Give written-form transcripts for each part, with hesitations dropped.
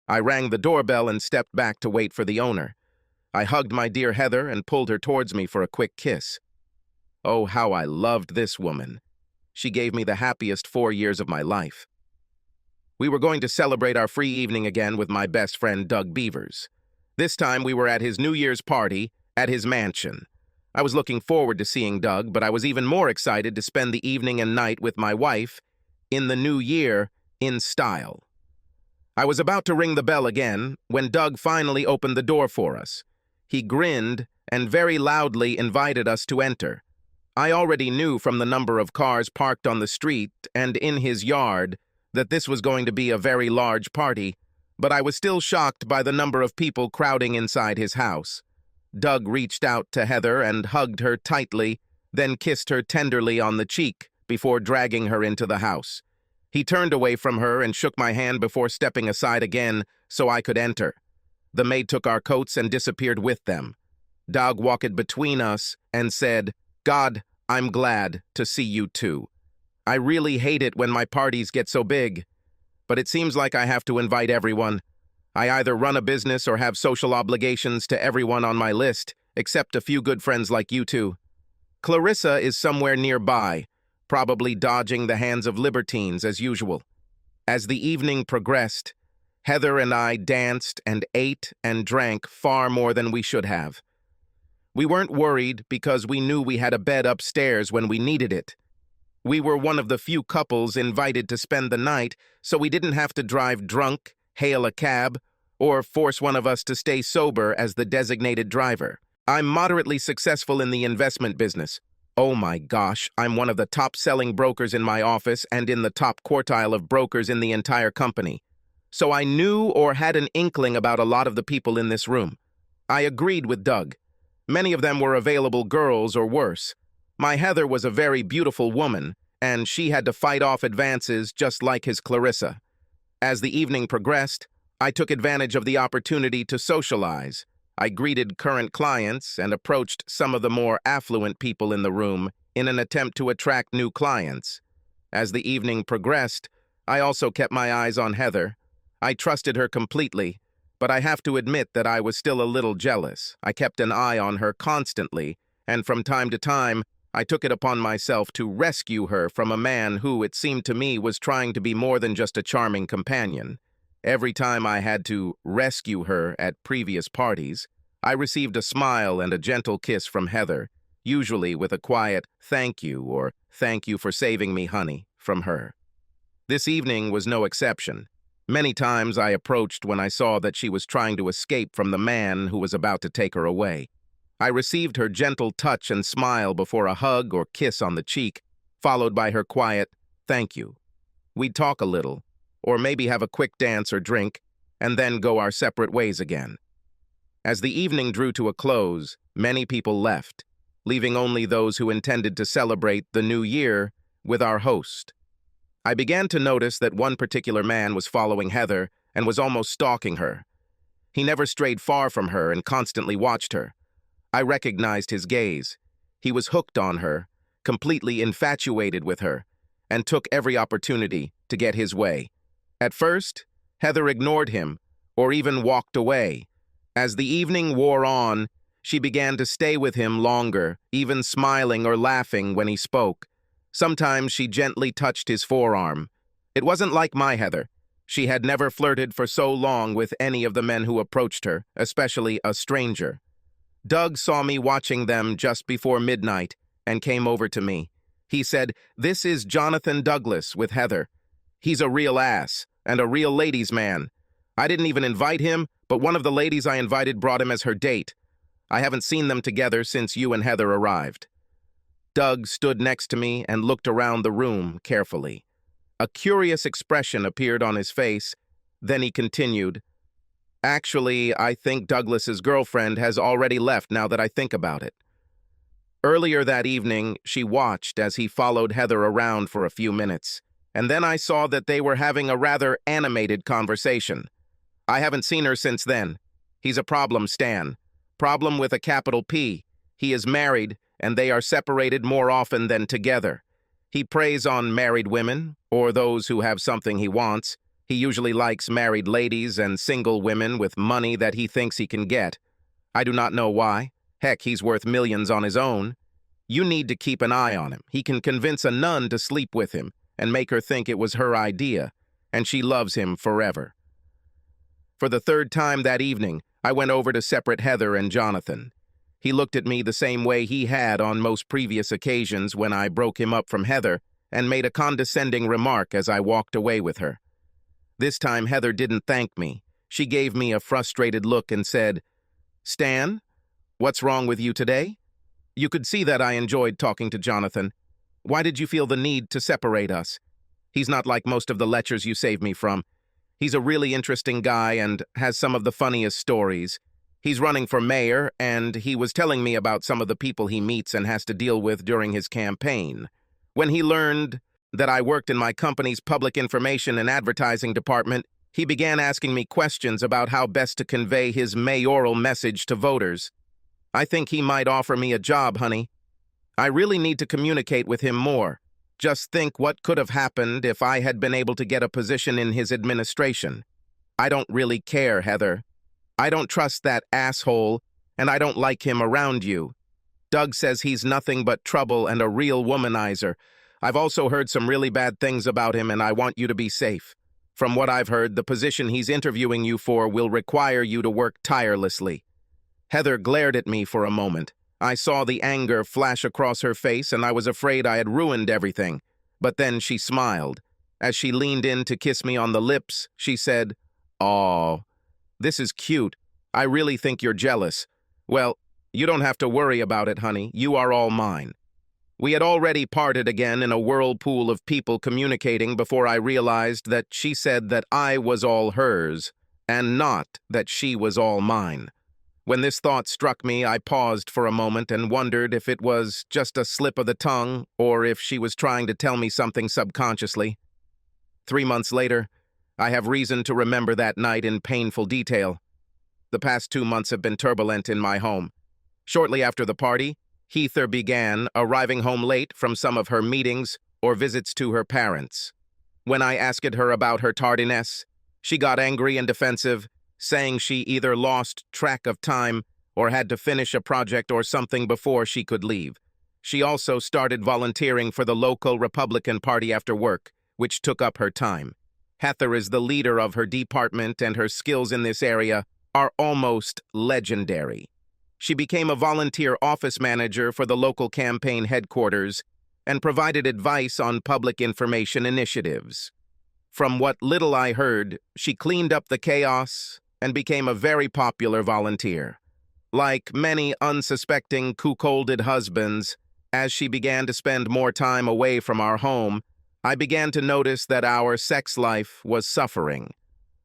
I rang the doorbell and stepped back to wait for the owner. I hugged my dear Heather and pulled her towards me for a quick kiss. Oh, how I loved this woman. She gave me the happiest 4 years of my life. We were going to celebrate our free evening again with my best friend Doug Beavers. This time we were at his New Year's party at his mansion. I was looking forward to seeing Doug, but I was even more excited to spend the evening and night with my wife in the new year in style. I was about to ring the bell again when Doug finally opened the door for us. He grinned and very loudly invited us to enter. I already knew from the number of cars parked on the street and in his yard that this was going to be a very large party, but I was still shocked by the number of people crowding inside his house. Doug reached out to Heather and hugged her tightly, then kissed her tenderly on the cheek before dragging her into the house. He turned away from her and shook my hand before stepping aside again so I could enter. The maid took our coats and disappeared with them. Doug walked between us and said, "God, I'm glad to see you too. I really hate it when my parties get so big, but it seems like I have to invite everyone. I either run a business or have social obligations to everyone on my list, except a few good friends like you two. Clarissa is somewhere nearby, probably dodging the hands of libertines as usual." As the evening progressed, Heather and I danced and ate and drank far more than we should have. We weren't worried because we knew we had a bed upstairs when we needed it. We were one of the few couples invited to spend the night, so we didn't have to drive drunk, hail a cab, or force one of us to stay sober as the designated driver. I'm moderately successful in the investment business. Oh my gosh, I'm one of the top-selling brokers in my office and in the top quartile of brokers in the entire company. So I knew or had an inkling about a lot of the people in this room. I agreed with Doug. Many of them were available girls or worse. My Heather was a very beautiful woman, and she had to fight off advances just like his Clarissa. As the evening progressed, I took advantage of the opportunity to socialize. I greeted current clients and approached some of the more affluent people in the room in an attempt to attract new clients. As the evening progressed, I also kept my eyes on Heather. I trusted her completely, but I have to admit that I was still a little jealous. I kept an eye on her constantly, and from time to time, I took it upon myself to rescue her from a man who, it seemed to me, was trying to be more than just a charming companion. Every time I had to rescue her at previous parties, I received a smile and a gentle kiss from Heather, usually with a quiet "thank you" or "thank you for saving me, honey" from her. This evening was no exception. Many times I approached when I saw that she was trying to escape from the man who was about to take her away. I received her gentle touch and smile before a hug or kiss on the cheek, followed by her quiet "thank you." We'd talk a little, or maybe have a quick dance or drink, and then go our separate ways again. As the evening drew to a close, many people left, leaving only those who intended to celebrate the new year with our host. I began to notice that one particular man was following Heather and was almost stalking her. He never strayed far from her and constantly watched her. I recognized his gaze. He was hooked on her, completely infatuated with her, and took every opportunity to get his way. At first, Heather ignored him or even walked away. As the evening wore on, she began to stay with him longer, even smiling or laughing when he spoke. Sometimes she gently touched his forearm. It wasn't like my Heather. She had never flirted for so long with any of the men who approached her, especially a stranger. Doug saw me watching them just before midnight and came over to me. He said, "This is Jonathan Douglas with Heather. He's a real ass and a real ladies' man. I didn't even invite him, but one of the ladies I invited brought him as her date. I haven't seen them together since you and Heather arrived." Doug stood next to me and looked around the room carefully. A curious expression appeared on his face. Then he continued, "Actually, I think Douglas's girlfriend has already left now that I think about it." Earlier that evening, she watched as he followed Heather around for a few minutes, and then I saw that they were having a rather animated conversation. I haven't seen her since then. He's a problem Stan. Problem with a capital P. He is married, and they are separated more often than together. He preys on married women, or those who have something he wants. He usually likes married ladies and single women with money that he thinks he can get. I do not know why. Heck, he's worth millions on his own. You need to keep an eye on him. He can convince a nun to sleep with him and make her think it was her idea, and she loves him forever. For the third time that evening, I went over to separate Heather and Jonathan. He looked at me the same way he had on most previous occasions when I broke him up from Heather and made a condescending remark as I walked away with her. This time Heather didn't thank me. She gave me a frustrated look and said, "Stan, what's wrong with you today?" You could see that I enjoyed talking to Jonathan. Why did you feel the need to separate us? He's not like most of the lechers you saved me from. He's a really interesting guy and has some of the funniest stories. He's running for mayor, and he was telling me about some of the people he meets and has to deal with during his campaign. When he learned that I worked in my company's public information and advertising department, he began asking me questions about how best to convey his mayoral message to voters. I think he might offer me a job, honey. I really need to communicate with him more. Just think what could have happened if I had been able to get a position in his administration. I don't really care, Heather. I don't trust that asshole, and I don't like him around you. Doug says he's nothing but trouble and a real womanizer. I've also heard some really bad things about him, and I want you to be safe. From what I've heard, the position he's interviewing you for will require you to work tirelessly. Heather glared at me for a moment. I saw the anger flash across her face, and I was afraid I had ruined everything. But then she smiled. As she leaned in to kiss me on the lips, she said, "Aw, this is cute. I really think you're jealous. Well, you don't have to worry about it, honey. You are all mine." We had already parted again in a whirlpool of people communicating before I realized that she said that I was all hers, and not that she was all mine. When this thought struck me, I paused for a moment and wondered if it was just a slip of the tongue or if she was trying to tell me something subconsciously. 3 months later, I have reason to remember that night in painful detail. The past 2 months have been turbulent in my home. Shortly after the party, Heather began arriving home late from some of her meetings or visits to her parents. When I asked her about her tardiness, she got angry and defensive, saying she either lost track of time or had to finish a project or something before she could leave. She also started volunteering for the local Republican Party after work, which took up her time. Heather is the leader of her department, and her skills in this area are almost legendary. She became a volunteer office manager for the local campaign headquarters and provided advice on public information initiatives. From what little I heard, she cleaned up the chaos and became a very popular volunteer. Like many unsuspecting cuckolded husbands, as she began to spend more time away from our home, I began to notice that our sex life was suffering.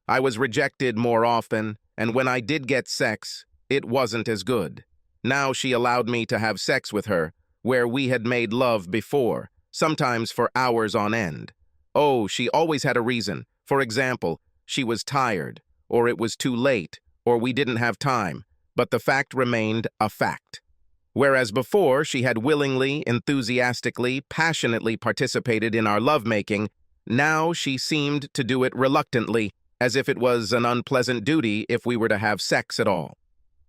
I was rejected more often, and when I did get sex, it wasn't as good. Now she allowed me to have sex with her, where we had made love before, sometimes for hours on end. Oh, she always had a reason. For example, she was tired, or it was too late, or we didn't have time, but the fact remained a fact. Whereas before she had willingly, enthusiastically, passionately participated in our lovemaking, now she seemed to do it reluctantly, as if it was an unpleasant duty if we were to have sex at all.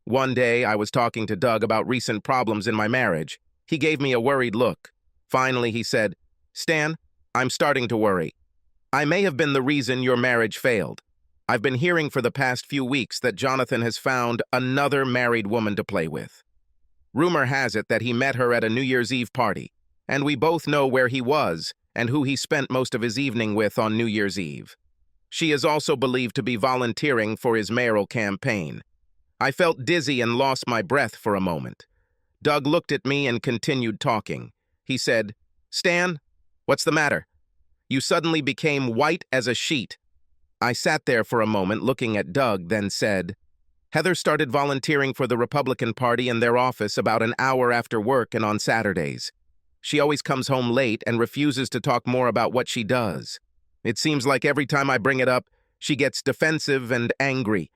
One day, I was talking to Doug about recent problems in my marriage. He gave me a worried look. Finally, he said, "Stan, I'm starting to worry. I may have been the reason your marriage failed. I've been hearing for the past few weeks that Jonathan has found another married woman to play with. Rumor has it that he met her at a New Year's Eve party, and we both know where he was and who he spent most of his evening with on New Year's Eve. She is also believed to be volunteering for his mayoral campaign." I felt dizzy and lost my breath for a moment. Doug looked at me and continued talking. He said, "Stan, what's the matter? You suddenly became white as a sheet." I sat there for a moment looking at Doug, then said, "Heather started volunteering for the Republican Party in their office about an hour after work and on Saturdays. She always comes home late and refuses to talk more about what she does. It seems like every time I bring it up, she gets defensive and angry.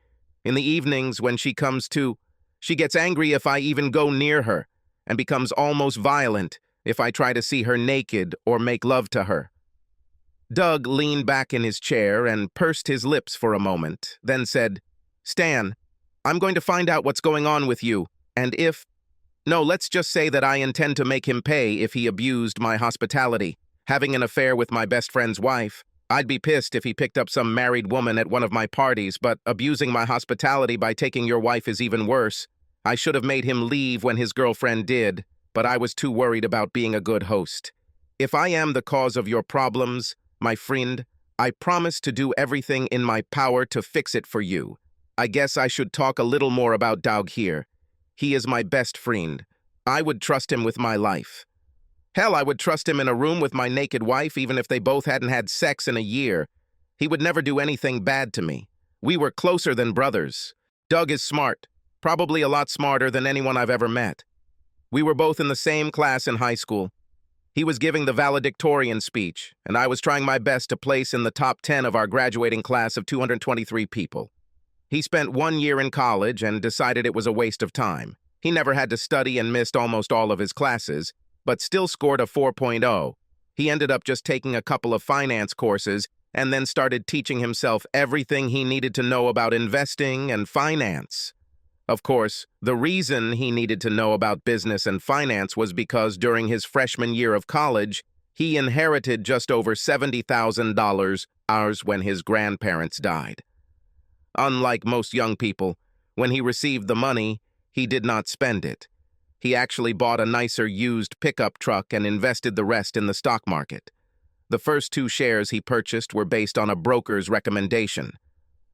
In the evenings when she comes to, she gets angry if I even go near her, and becomes almost violent if I try to see her naked or make love to her." Doug leaned back in his chair and pursed his lips for a moment, then said, "Stan, I'm going to find out what's going on with you, and if— No, let's just say that I intend to make him pay if he abused my hospitality, having an affair with my best friend's wife. I'd be pissed if he picked up some married woman at one of my parties, but abusing my hospitality by taking your wife is even worse. I should have made him leave when his girlfriend did, but I was too worried about being a good host. If I am the cause of your problems, my friend, I promise to do everything in my power to fix it for you. I guess I should talk a little more about Doug here. He is my best friend. I would trust him with my life. Hell, I would trust him in a room with my naked wife even if they both hadn't had sex in a year. He would never do anything bad to me. We were closer than brothers. Doug is smart, probably a lot smarter than anyone I've ever met. We were both in the same class in high school. He was giving the valedictorian speech, and I was trying my best to place in the top 10 of our graduating class of 223 people. He spent 1 year in college and decided it was a waste of time. He never had to study and missed almost all of his classes, but still scored a 4.0. He ended up just taking a couple of finance courses and then started teaching himself everything he needed to know about investing and finance. Of course, the reason he needed to know about business and finance was because during his freshman year of college, he inherited just over $70,000 when his grandparents died. Unlike most young people, when he received the money, he did not spend it. He actually bought a nicer used pickup truck and invested the rest in the stock market. The first 2 shares he purchased were based on a broker's recommendation.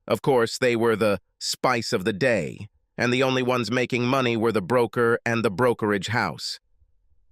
Of course, they were the spice of the day, and the only ones making money were the broker and the brokerage house.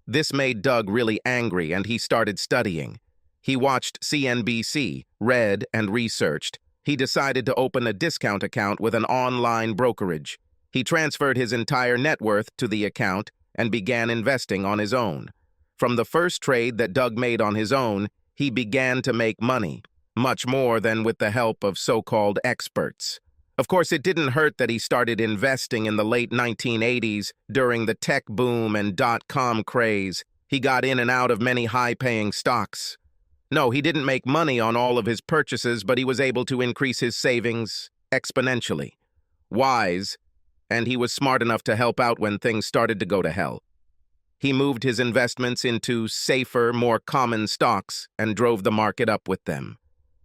This made Doug really angry, and he started studying. He watched CNBC, read, and researched. He decided to open a discount account with an online brokerage. He transferred his entire net worth to the account and began investing on his own. From the first trade that Doug made on his own, he began to make money, much more than with the help of so-called experts. Of course, it didn't hurt that he started investing in the late 1980s during the tech boom and dot-com craze. He got in and out of many high-paying stocks. No, he didn't make money on all of his purchases, but he was able to increase his savings exponentially. Wise, and he was smart enough to help out when things started to go to hell. He moved his investments into safer, more common stocks and drove the market up with them.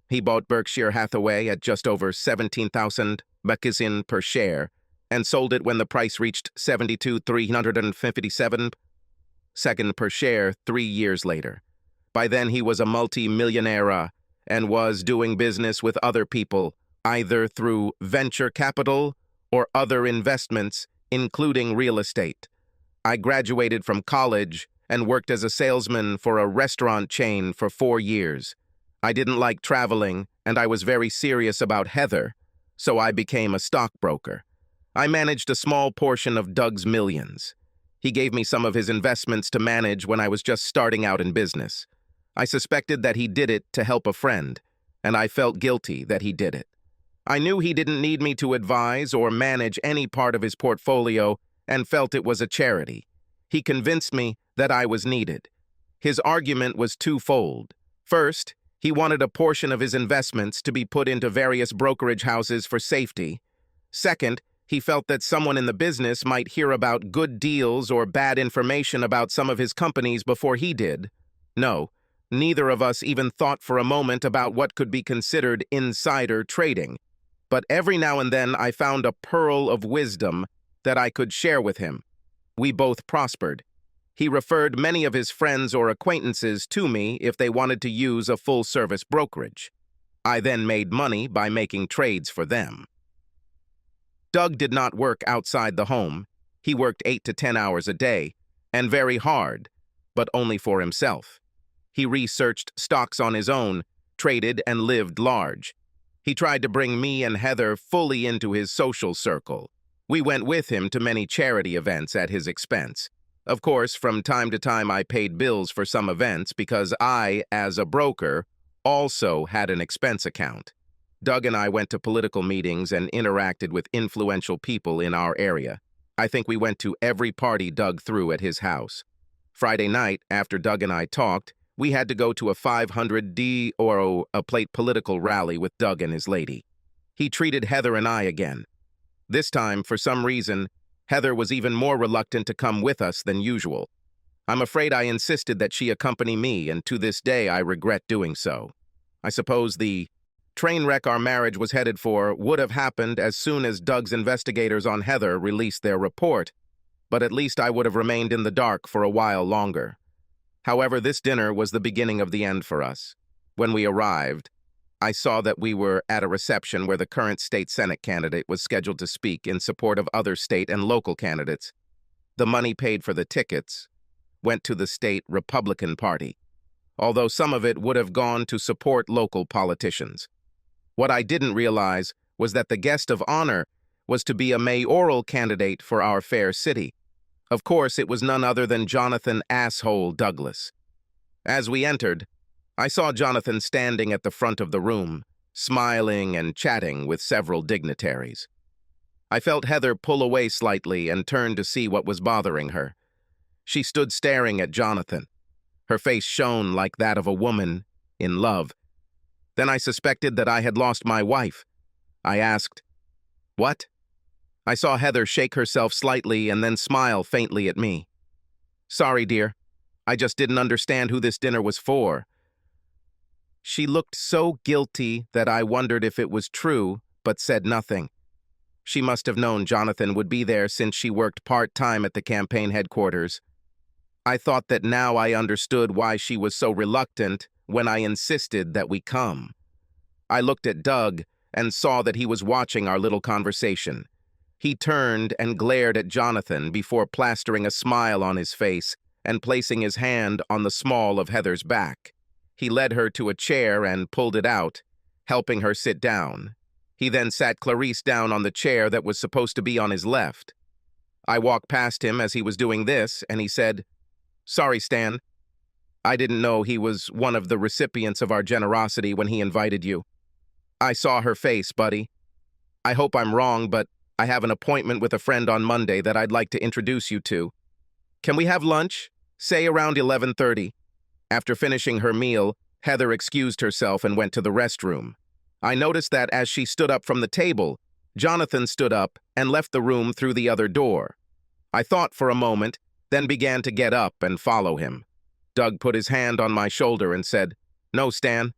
He bought Berkshire Hathaway at just over 17,000 bakizin per share and sold it when the price reached 72,357 second per share 3 years later. By then, he was a multi-millionaire and was doing business with other people, either through venture capital or other investments, including real estate. I graduated from college and worked as a salesman for a restaurant chain for 4 years. I didn't like traveling, and I was very serious about Heather, so I became a stockbroker. I managed a small portion of Doug's millions. He gave me some of his investments to manage when I was just starting out in business. I suspected that he did it to help a friend, and I felt guilty that he did it. I knew he didn't need me to advise or manage any part of his portfolio and felt it was a charity. He convinced me that I was needed. His argument was twofold. First, he wanted a portion of his investments to be put into various brokerage houses for safety. Second, he felt that someone in the business might hear about good deals or bad information about some of his companies before he did. No, neither of us even thought for a moment about what could be considered insider trading. But every now and then I found a pearl of wisdom that I could share with him. We both prospered. He referred many of his friends or acquaintances to me if they wanted to use a full-service brokerage. I then made money by making trades for them. Doug did not work outside the home. He worked 8 to 10 hours a day, and very hard, but only for himself. He researched stocks on his own, traded, and lived large. He tried to bring me and Heather fully into his social circle. We went with him to many charity events at his expense. Of course, from time to time I paid bills for some events because I, as a broker, also had an expense account. Doug and I went to political meetings and interacted with influential people in our area. I think we went to every party Doug threw at his house. Friday night, after Doug and I talked, We had to go to a 500D or a plate political rally with Doug and his lady. He treated Heather and I again. This time, for some reason, Heather was even more reluctant to come with us than usual. I'm afraid I insisted that she accompany me, and to this day I regret doing so. I suppose the train wreck our marriage was headed for would have happened as soon as Doug's investigators on Heather released their report, but at least I would have remained in the dark for a while longer. However, this dinner was the beginning of the end for us. When we arrived, I saw that we were at a reception where the current state Senate candidate was scheduled to speak in support of other state and local candidates. The money paid for the tickets went to the state Republican Party, although some of it would have gone to support local politicians. What I didn't realize was that the guest of honor was to be a mayoral candidate for our fair city. Of course, it was none other than Jonathan "Asshole" Douglas. As we entered, I saw Jonathan standing at the front of the room, smiling and chatting with several dignitaries. I felt Heather pull away slightly and turned to see what was bothering her. She stood staring at Jonathan. Her face shone like that of a woman in love. Then I suspected that I had lost my wife. I asked, "What?" I saw Heather shake herself slightly and then smile faintly at me. "Sorry, dear. I just didn't understand who this dinner was for." She looked so guilty that I wondered if it was true, but said nothing. She must have known Jonathan would be there since she worked part-time at the campaign headquarters. I thought that now I understood why she was so reluctant when I insisted that we come. I looked at Doug and saw that he was watching our little conversation. He turned and glared at Jonathan before plastering a smile on his face and placing his hand on the small of Heather's back. He led her to a chair and pulled it out, helping her sit down. He then sat Clarice down on the chair that was supposed to be on his left. I walked past him as he was doing this, and he said, "Sorry, Stan. I didn't know he was one of the recipients of our generosity when he invited you." I saw her face, buddy. "I hope I'm wrong, but I have an appointment with a friend on Monday that I'd like to introduce you to. Can we have lunch? Say around 11:30. After finishing her meal, Heather excused herself and went to the restroom. I noticed that as she stood up from the table, Jonathan stood up and left the room through the other door. I thought for a moment, then began to get up and follow him. Doug put his hand on my shoulder and said, "No, Stan.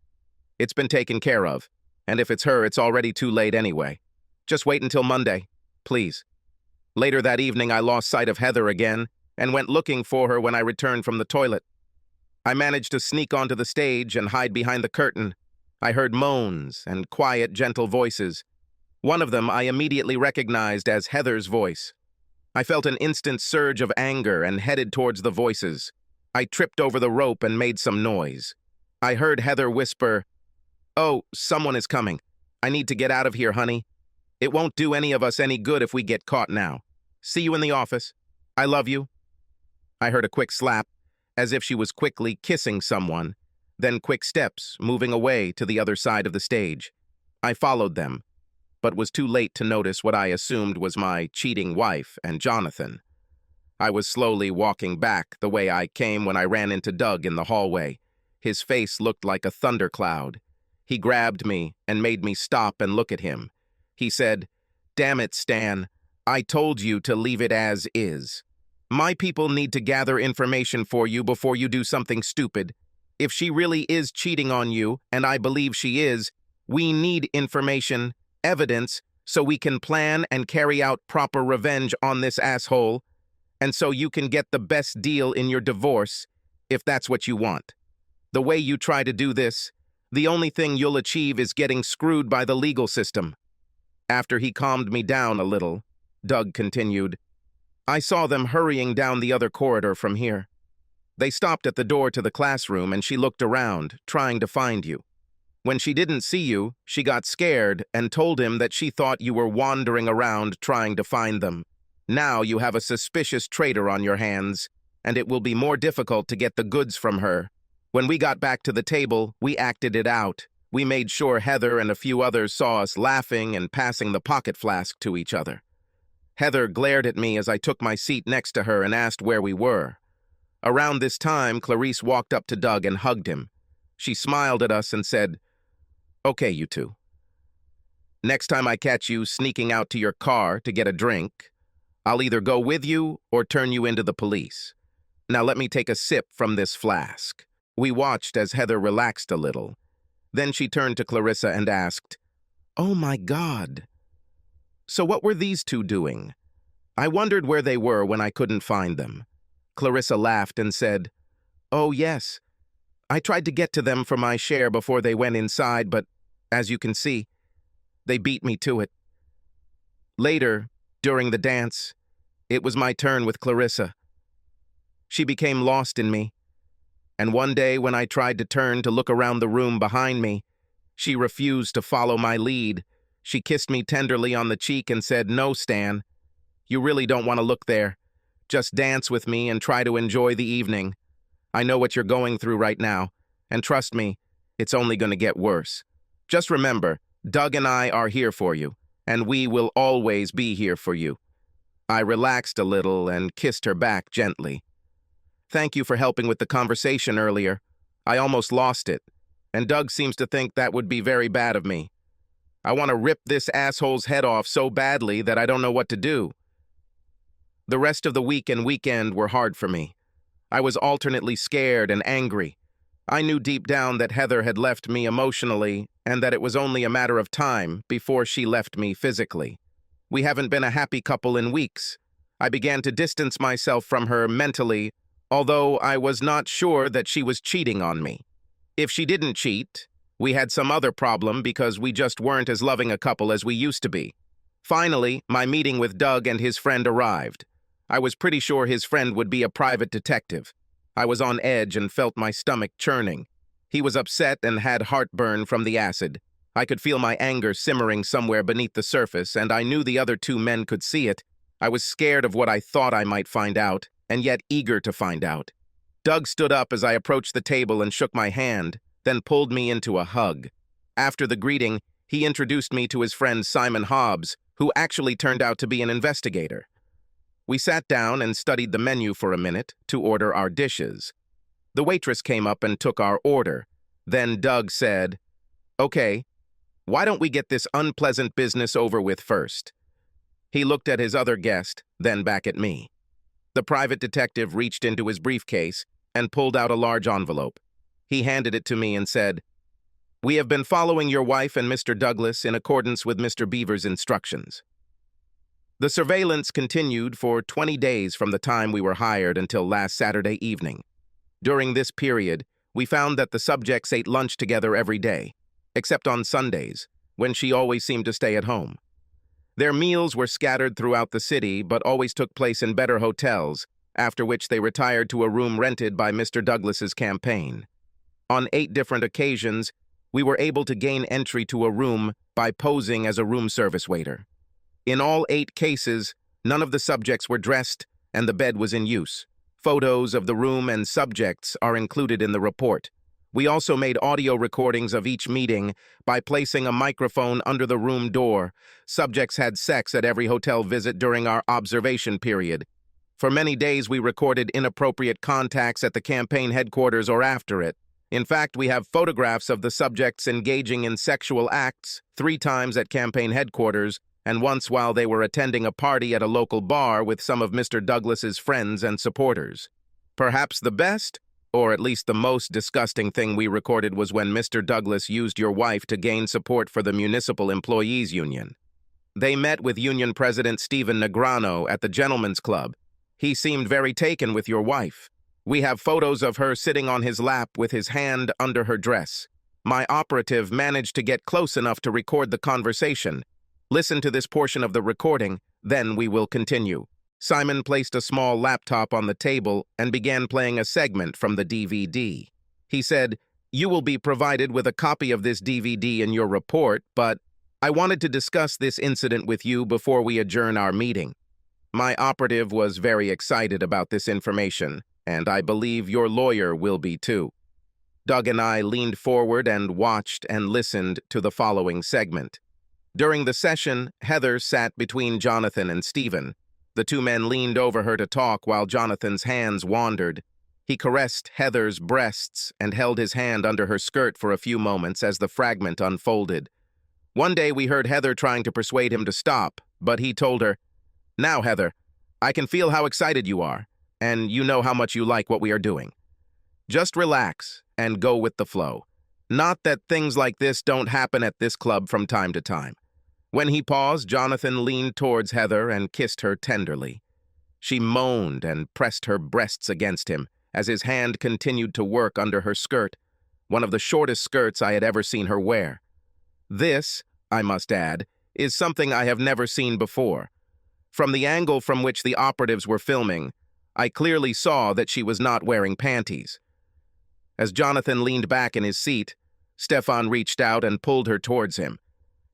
It's been taken care of, and if it's her, it's already too late anyway. Just wait until Monday, please." Later that evening, I lost sight of Heather again and went looking for her when I returned from the toilet. I managed to sneak onto the stage and hide behind the curtain. I heard moans and quiet, gentle voices. One of them I immediately recognized as Heather's voice. I felt an instant surge of anger and headed towards the voices. I tripped over the rope and made some noise. I heard Heather whisper, "Oh, someone is coming. I need to get out of here, honey. It won't do any of us any good if we get caught now. See you in the office. I love you." I heard a quick slap, as if she was quickly kissing someone, then quick steps moving away to the other side of the stage. I followed them, but was too late to notice what I assumed was my cheating wife and Jonathan. I was slowly walking back the way I came when I ran into Doug in the hallway. His face looked like a thundercloud. He grabbed me and made me stop and look at him. He said, "Damn it, Stan. I told you to leave it as is. My people need to gather information for you before you do something stupid. If she really is cheating on you, and I believe she is, we need information, evidence, so we can plan and carry out proper revenge on this asshole, and so you can get the best deal in your divorce, if that's what you want. The way you try to do this, the only thing you'll achieve is getting screwed by the legal system." After he calmed me down a little, Doug continued, "I saw them hurrying down the other corridor from here. They stopped at the door to the classroom and she looked around, trying to find you. When she didn't see you, she got scared and told him that she thought you were wandering around trying to find them. Now you have a suspicious traitor on your hands, and it will be more difficult to get the goods from her. When we got back to the table, we acted it out. We made sure Heather and a few others saw us laughing and passing the pocket flask to each other. Heather glared at me as I took my seat next to her and asked where we were. Around this time, Clarice walked up to Doug and hugged him. She smiled at us and said, "Okay, you two. Next time I catch you sneaking out to your car to get a drink, I'll either go with you or turn you into the police. Now let me take a sip from this flask." We watched as Heather relaxed a little. Then she turned to Clarissa and asked, "Oh my God. So what were these two doing? I wondered where they were when I couldn't find them." Clarissa laughed and said, "Oh yes, I tried to get to them for my share before they went inside, but as you can see, they beat me to it." Later, during the dance, it was my turn with Clarissa. She became lost in me, and one day when I tried to turn to look around the room behind me, she refused to follow my lead. She kissed me tenderly on the cheek and said, "No, Stan, you really don't want to look there. Just dance with me and try to enjoy the evening. I know what you're going through right now, and trust me, it's only going to get worse. Just remember, Doug and I are here for you, and we will always be here for you." I relaxed a little and kissed her back gently. "Thank you for helping with the conversation earlier. I almost lost it, and Doug seems to think that would be very bad of me. I want to rip this asshole's head off so badly that I don't know what to do." The rest of the week and weekend were hard for me. I was alternately scared and angry. I knew deep down that Heather had left me emotionally and that it was only a matter of time before she left me physically. We haven't been a happy couple in weeks. I began to distance myself from her mentally, although I was not sure that she was cheating on me. If she didn't cheat, we had some other problem because we just weren't as loving a couple as we used to be. Finally, my meeting with Doug and his friend arrived. I was pretty sure his friend would be a private detective. I was on edge and felt my stomach churning. He was upset and had heartburn from the acid. I could feel my anger simmering somewhere beneath the surface, and I knew the other two men could see it. I was scared of what I thought I might find out, and yet eager to find out. Doug stood up as I approached the table and shook my hand, then pulled me into a hug. After the greeting, he introduced me to his friend Simon Hobbs, who actually turned out to be an investigator. We sat down and studied the menu for a minute to order our dishes. The waitress came up and took our order. Then Doug said, "Okay, why don't we get this unpleasant business over with first?" He looked at his other guest, then back at me. The private detective reached into his briefcase and pulled out a large envelope. He handed it to me and said, "We have been following your wife and Mr. Douglas in accordance with Mr. Beaver's instructions. The surveillance continued for 20 days from the time we were hired until last Saturday evening. During this period, we found that the subjects ate lunch together every day, except on Sundays, when she always seemed to stay at home. Their meals were scattered throughout the city, but always took place in better hotels, after which they retired to a room rented by Mr. Douglas's campaign. On 8 different occasions, we were able to gain entry to a room by posing as a room service waiter. In all 8 cases, none of the subjects were dressed and the bed was in use. Photos of the room and subjects are included in the report. We also made audio recordings of each meeting by placing a microphone under the room door. Subjects had sex at every hotel visit during our observation period. For many days, we recorded inappropriate contacts at the campaign headquarters or after it. In fact, we have photographs of the subjects engaging in sexual acts 3 times at campaign headquarters and once while they were attending a party at a local bar with some of Mr. Douglas's friends and supporters. Perhaps the best, or at least the most disgusting thing we recorded was when Mr. Douglas used your wife to gain support for the Municipal Employees Union. They met with Union President Stephen Negrano at the Gentlemen's Club. He seemed very taken with your wife. We have photos of her sitting on his lap with his hand under her dress. My operative managed to get close enough to record the conversation. Listen to this portion of the recording, then we will continue. Simon placed a small laptop on the table and began playing a segment from the DVD. He said, "You will be provided with a copy of this DVD in your report, but I wanted to discuss this incident with you before we adjourn our meeting." My operative was very excited about this information, and I believe your lawyer will be too. Doug and I leaned forward and watched and listened to the following segment. During the session, Heather sat between Jonathan and Stephen. The 2 men leaned over her to talk while Jonathan's hands wandered. He caressed Heather's breasts and held his hand under her skirt for a few moments as the fragment unfolded. One day we heard Heather trying to persuade him to stop, but he told her, "Now, Heather, I can feel how excited you are, and you know how much you like what we are doing. Just relax and go with the flow. Not that things like this don't happen at this club from time to time." When he paused, Jonathan leaned towards Heather and kissed her tenderly. She moaned and pressed her breasts against him as his hand continued to work under her skirt, one of the shortest skirts I had ever seen her wear. This, I must add, is something I have never seen before. From the angle from which the operatives were filming, I clearly saw that she was not wearing panties. As Jonathan leaned back in his seat, Stefan reached out and pulled her towards him.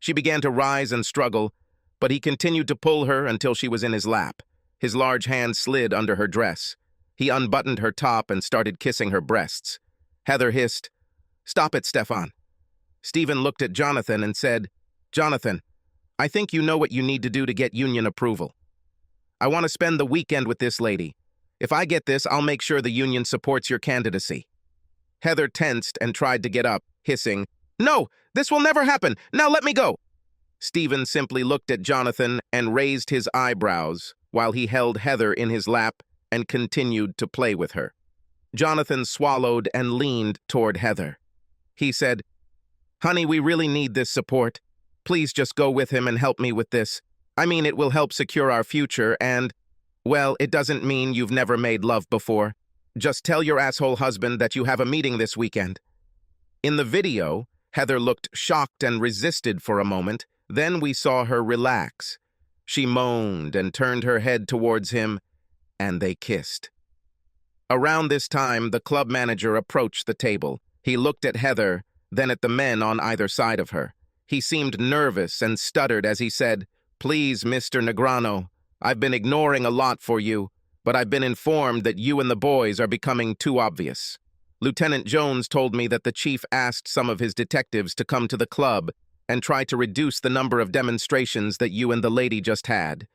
She began to rise and struggle, but he continued to pull her until she was in his lap. His large hand slid under her dress. He unbuttoned her top and started kissing her breasts. Heather hissed, "Stop it, Stefan." Stephen looked at Jonathan and said, "Jonathan, I think you know what you need to do to get union approval. I want to spend the weekend with this lady. If I get this, I'll make sure the union supports your candidacy." Heather tensed and tried to get up, hissing, "No, this will never happen. Now let me go." Stephen simply looked at Jonathan and raised his eyebrows while he held Heather in his lap and continued to play with her. Jonathan swallowed and leaned toward Heather. He said, "Honey, we really need this support. Please just go with him and help me with this. I mean, it will help secure our future and, well, it doesn't mean you've never made love before. Just tell your asshole husband that you have a meeting this weekend." In the video, Heather looked shocked and resisted for a moment. Then we saw her relax. She moaned and turned her head towards him, and they kissed. Around this time, the club manager approached the table. He looked at Heather, then at the men on either side of her. He seemed nervous and stuttered as he said, "Please, Mr. Negrano, I've been ignoring a lot for you, but I've been informed that you and the boys are becoming too obvious. Lieutenant Jones told me that the chief asked some of his detectives to come to the club and try to reduce the number of demonstrations that you and the lady just had.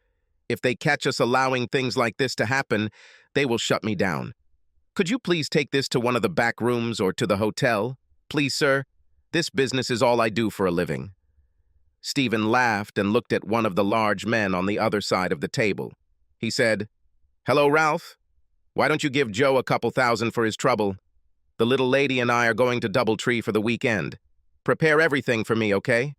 If they catch us allowing things like this to happen, they will shut me down. Could you please take this to one of the back rooms or to the hotel? Please, sir. This business is all I do for a living." Stephen laughed and looked at one of the large men on the other side of the table. He said, "Hello, Ralph. Why don't you give Joe a couple thousand for his trouble? The little lady and I are going to DoubleTree for the weekend. Prepare everything for me, okay?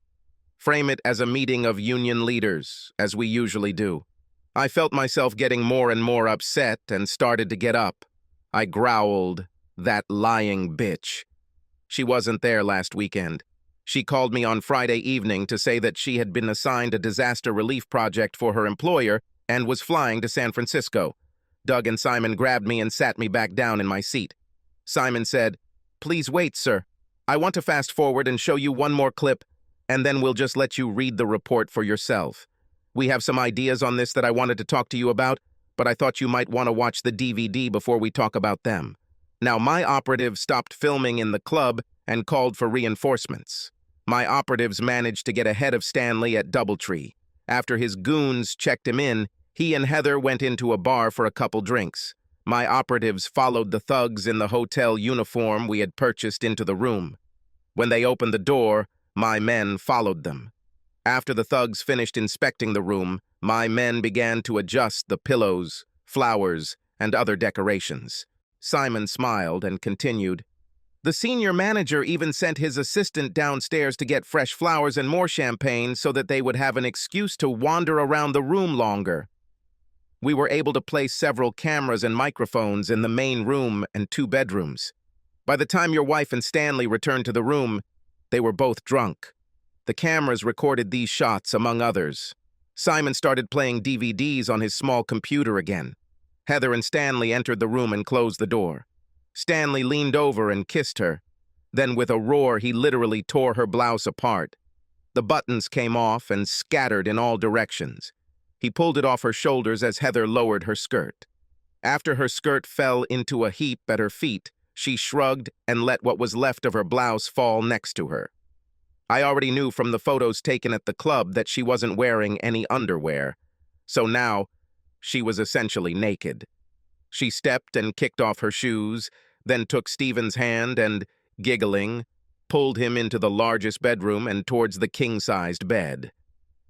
Frame it as a meeting of union leaders, as we usually do." I felt myself getting more and more upset and started to get up. I growled, "That lying bitch." She wasn't there last weekend. She called me on Friday evening to say that she had been assigned a disaster relief project for her employer and was flying to San Francisco. Doug and Simon grabbed me and sat me back down in my seat. Simon said, "Please wait, sir. I want to fast forward and show you one more clip, and then we'll just let you read the report for yourself. We have some ideas on this that I wanted to talk to you about, but I thought you might want to watch the DVD before we talk about them." Now, my operative stopped filming in the club and called for reinforcements. My operatives managed to get ahead of Stanley at DoubleTree. After his goons checked him in, he and Heather went into a bar for a couple drinks. My operatives followed the thugs in the hotel uniform we had purchased into the room. When they opened the door, my men followed them. After the thugs finished inspecting the room, my men began to adjust the pillows, flowers, and other decorations. Simon smiled and continued, "The senior manager even sent his assistant downstairs to get fresh flowers and more champagne so that they would have an excuse to wander around the room longer. We were able to place several cameras and microphones in the main room and 2 bedrooms. By the time your wife and Stanley returned to the room, they were both drunk. The cameras recorded these shots, among others. Simon started playing DVDs on his small computer again. Heather and Stanley entered the room and closed the door. Stanley leaned over and kissed her. Then with a roar, he literally tore her blouse apart. The buttons came off and scattered in all directions. He pulled it off her shoulders as Heather lowered her skirt. After her skirt fell into a heap at her feet, she shrugged and let what was left of her blouse fall next to her. I already knew from the photos taken at the club that she wasn't wearing any underwear, so now she was essentially naked. She stepped and kicked off her shoes, then took Stephen's hand and, giggling, pulled him into the largest bedroom and towards the king-sized bed.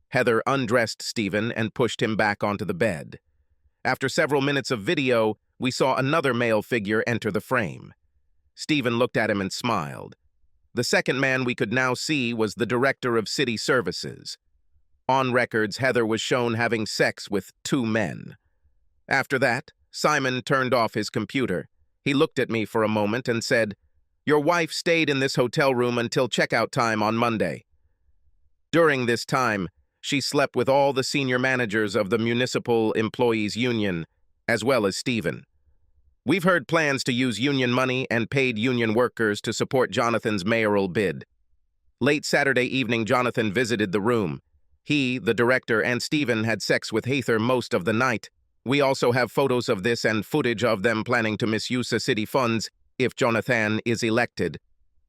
Heather undressed Stephen and pushed him back onto the bed. After several minutes of video, we saw another male figure enter the frame. Stephen looked at him and smiled. The second man we could now see was the director of city services. On records, Heather was shown having sex with 2 men. After that, Simon turned off his computer. He looked at me for a moment and said, "Your wife stayed in this hotel room until checkout time on Monday. During this time, she slept with all the senior managers of the Municipal Employees Union, as well as Stephen. We've heard plans to use union money and paid union workers to support Jonathan's mayoral bid." Late Saturday evening, Jonathan visited the room. He, the director, and Stephen had sex with Heather most of the night. We also have photos of this and footage of them planning to misuse the city funds if Jonathan is elected.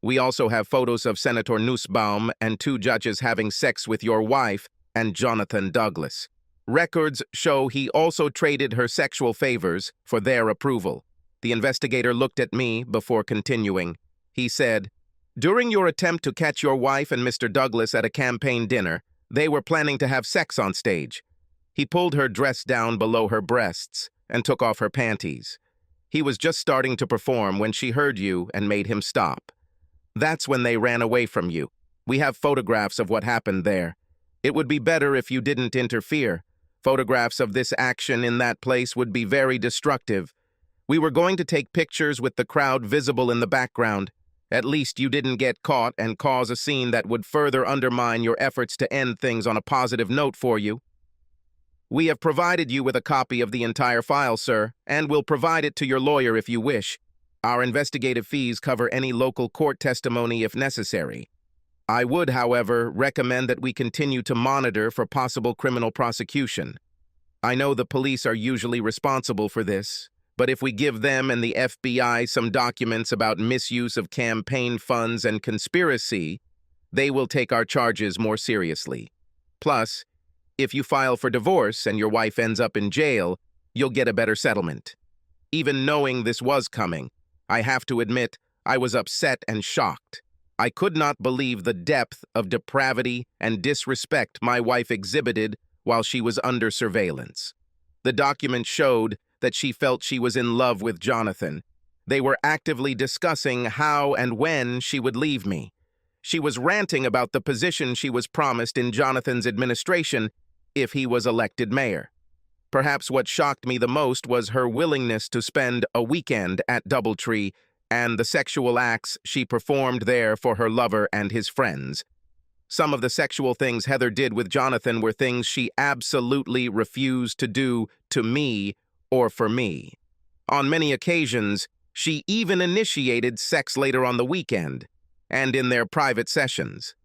We also have photos of Senator Nussbaum and 2 judges having sex with your wife and Jonathan Douglas. Records show he also traded her sexual favors for their approval. The investigator looked at me before continuing. He said, "During your attempt to catch your wife and Mr. Douglas at a campaign dinner, they were planning to have sex on stage. He pulled her dress down below her breasts and took off her panties. He was just starting to perform when she heard you and made him stop. That's when they ran away from you. We have photographs of what happened there. It would be better if you didn't interfere. Photographs of this action in that place would be very destructive. We were going to take pictures with the crowd visible in the background. At least you didn't get caught and cause a scene that would further undermine your efforts to end things on a positive note for you. We have provided you with a copy of the entire file, sir, and will provide it to your lawyer if you wish. Our investigative fees cover any local court testimony if necessary. I would, however, recommend that we continue to monitor for possible criminal prosecution. I know the police are usually responsible for this, but if we give them and the FBI some documents about misuse of campaign funds and conspiracy, they will take our charges more seriously. Plus, if you file for divorce and your wife ends up in jail, you'll get a better settlement. Even knowing this was coming, I have to admit I was upset and shocked. I could not believe the depth of depravity and disrespect my wife exhibited while she was under surveillance. The document showed that she felt she was in love with Jonathan. They were actively discussing how and when she would leave me. She was ranting about the position she was promised in Jonathan's administration if he was elected mayor. Perhaps what shocked me the most was her willingness to spend a weekend at Doubletree and the sexual acts she performed there for her lover and his friends. Some of the sexual things Heather did with Jonathan were things she absolutely refused to do to me or for me. On many occasions, she even initiated sex later on the weekend and in their private sessions.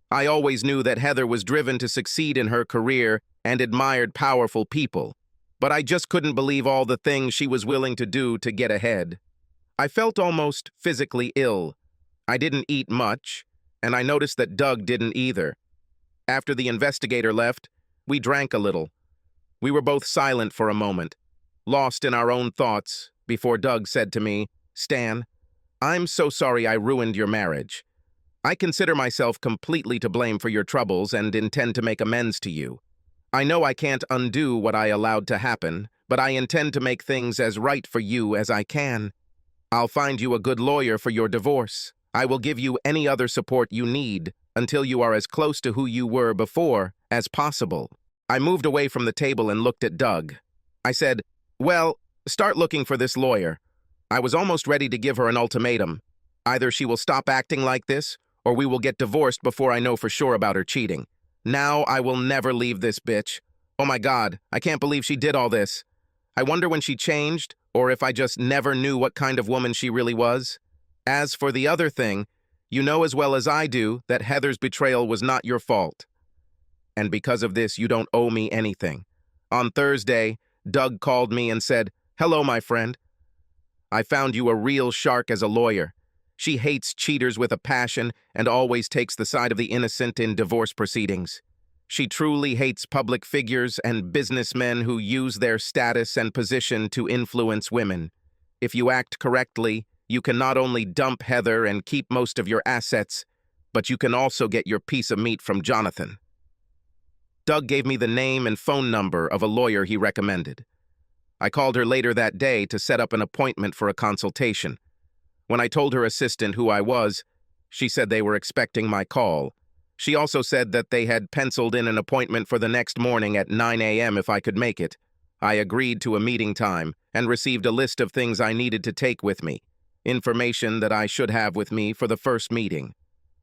I always knew that Heather was driven to succeed in her career and admired powerful people, but I just couldn't believe all the things she was willing to do to get ahead. I felt almost physically ill. I didn't eat much, and I noticed that Doug didn't either. After the investigator left, we drank a little. We were both silent for a moment, lost in our own thoughts, before Doug said to me, "Stan, I'm so sorry I ruined your marriage. I consider myself completely to blame for your troubles and intend to make amends to you. I know I can't undo what I allowed to happen, but I intend to make things as right for you as I can. I'll find you a good lawyer for your divorce. I will give you any other support you need until you are as close to who you were before as possible." I moved away from the table and looked at Doug. I said, "Well, start looking for this lawyer." I was almost ready to give her an ultimatum. Either she will stop acting like this, or we will get divorced before I know for sure about her cheating. Now I will never leave this bitch. Oh my God, I can't believe she did all this. I wonder when she changed, or if I just never knew what kind of woman she really was. As for the other thing, you know as well as I do that Heather's betrayal was not your fault. And because of this, you don't owe me anything. On Thursday, Doug called me and said, "Hello, my friend. I found you a real shark as a lawyer. She hates cheaters with a passion and always takes the side of the innocent in divorce proceedings. She truly hates public figures and businessmen who use their status and position to influence women. If you act correctly, you can not only dump Heather and keep most of your assets, but you can also get your piece of meat from Jonathan. Doug gave me the name and phone number of a lawyer he recommended. I called her later that day to set up an appointment for a consultation. When I told her assistant who I was, she said they were expecting my call. She also said that they had penciled in an appointment for the next morning at 9 a.m. if I could make it. I agreed to a meeting time and received a list of things I needed to take with me, information that I should have with me for the first meeting.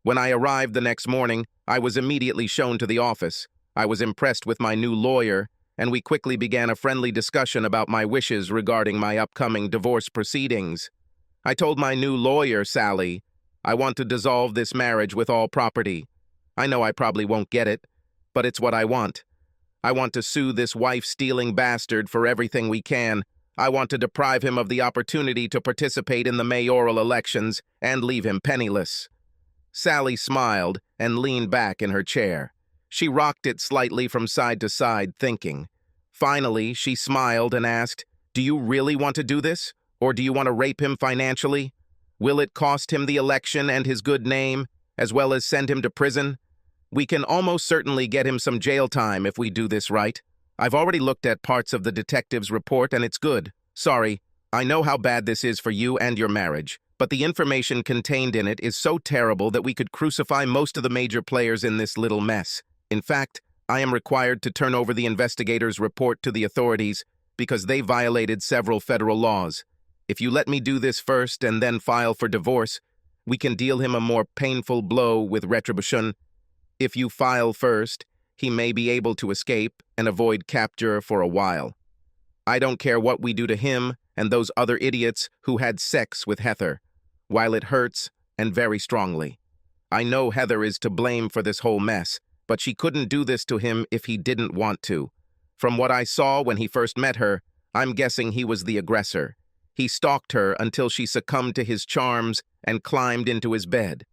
When I arrived the next morning, I was immediately shown to the office. I was impressed with my new lawyer, and we quickly began a friendly discussion about my wishes regarding my upcoming divorce proceedings. I told my new lawyer, Sally, I want to dissolve this marriage with all property. I know I probably won't get it, but it's what I want. I want to sue this wife-stealing bastard for everything we can. I want to deprive him of the opportunity to participate in the mayoral elections and leave him penniless. Sally smiled and leaned back in her chair. She rocked it slightly from side to side, thinking. Finally, she smiled and asked, "Do you really want to do this? Or do you want to rape him financially? Will it cost him the election and his good name, as well as send him to prison? We can almost certainly get him some jail time if we do this right. I've already looked at parts of the detective's report and it's good. Sorry, I know how bad this is for you and your marriage, but the information contained in it is so terrible that we could crucify most of the major players in this little mess. In fact, I am required to turn over the investigator's report to the authorities because they violated several federal laws. If you let me do this first and then file for divorce, we can deal him a more painful blow with retribution. If you file first, he may be able to escape and avoid capture for a while. I don't care what we do to him and those other idiots who had sex with Heather, while it hurts and very strongly. I know Heather is to blame for this whole mess, but she couldn't do this to him if he didn't want to. From what I saw when he first met her, I'm guessing he was the aggressor. He stalked her until she succumbed to his charms and climbed into his bed.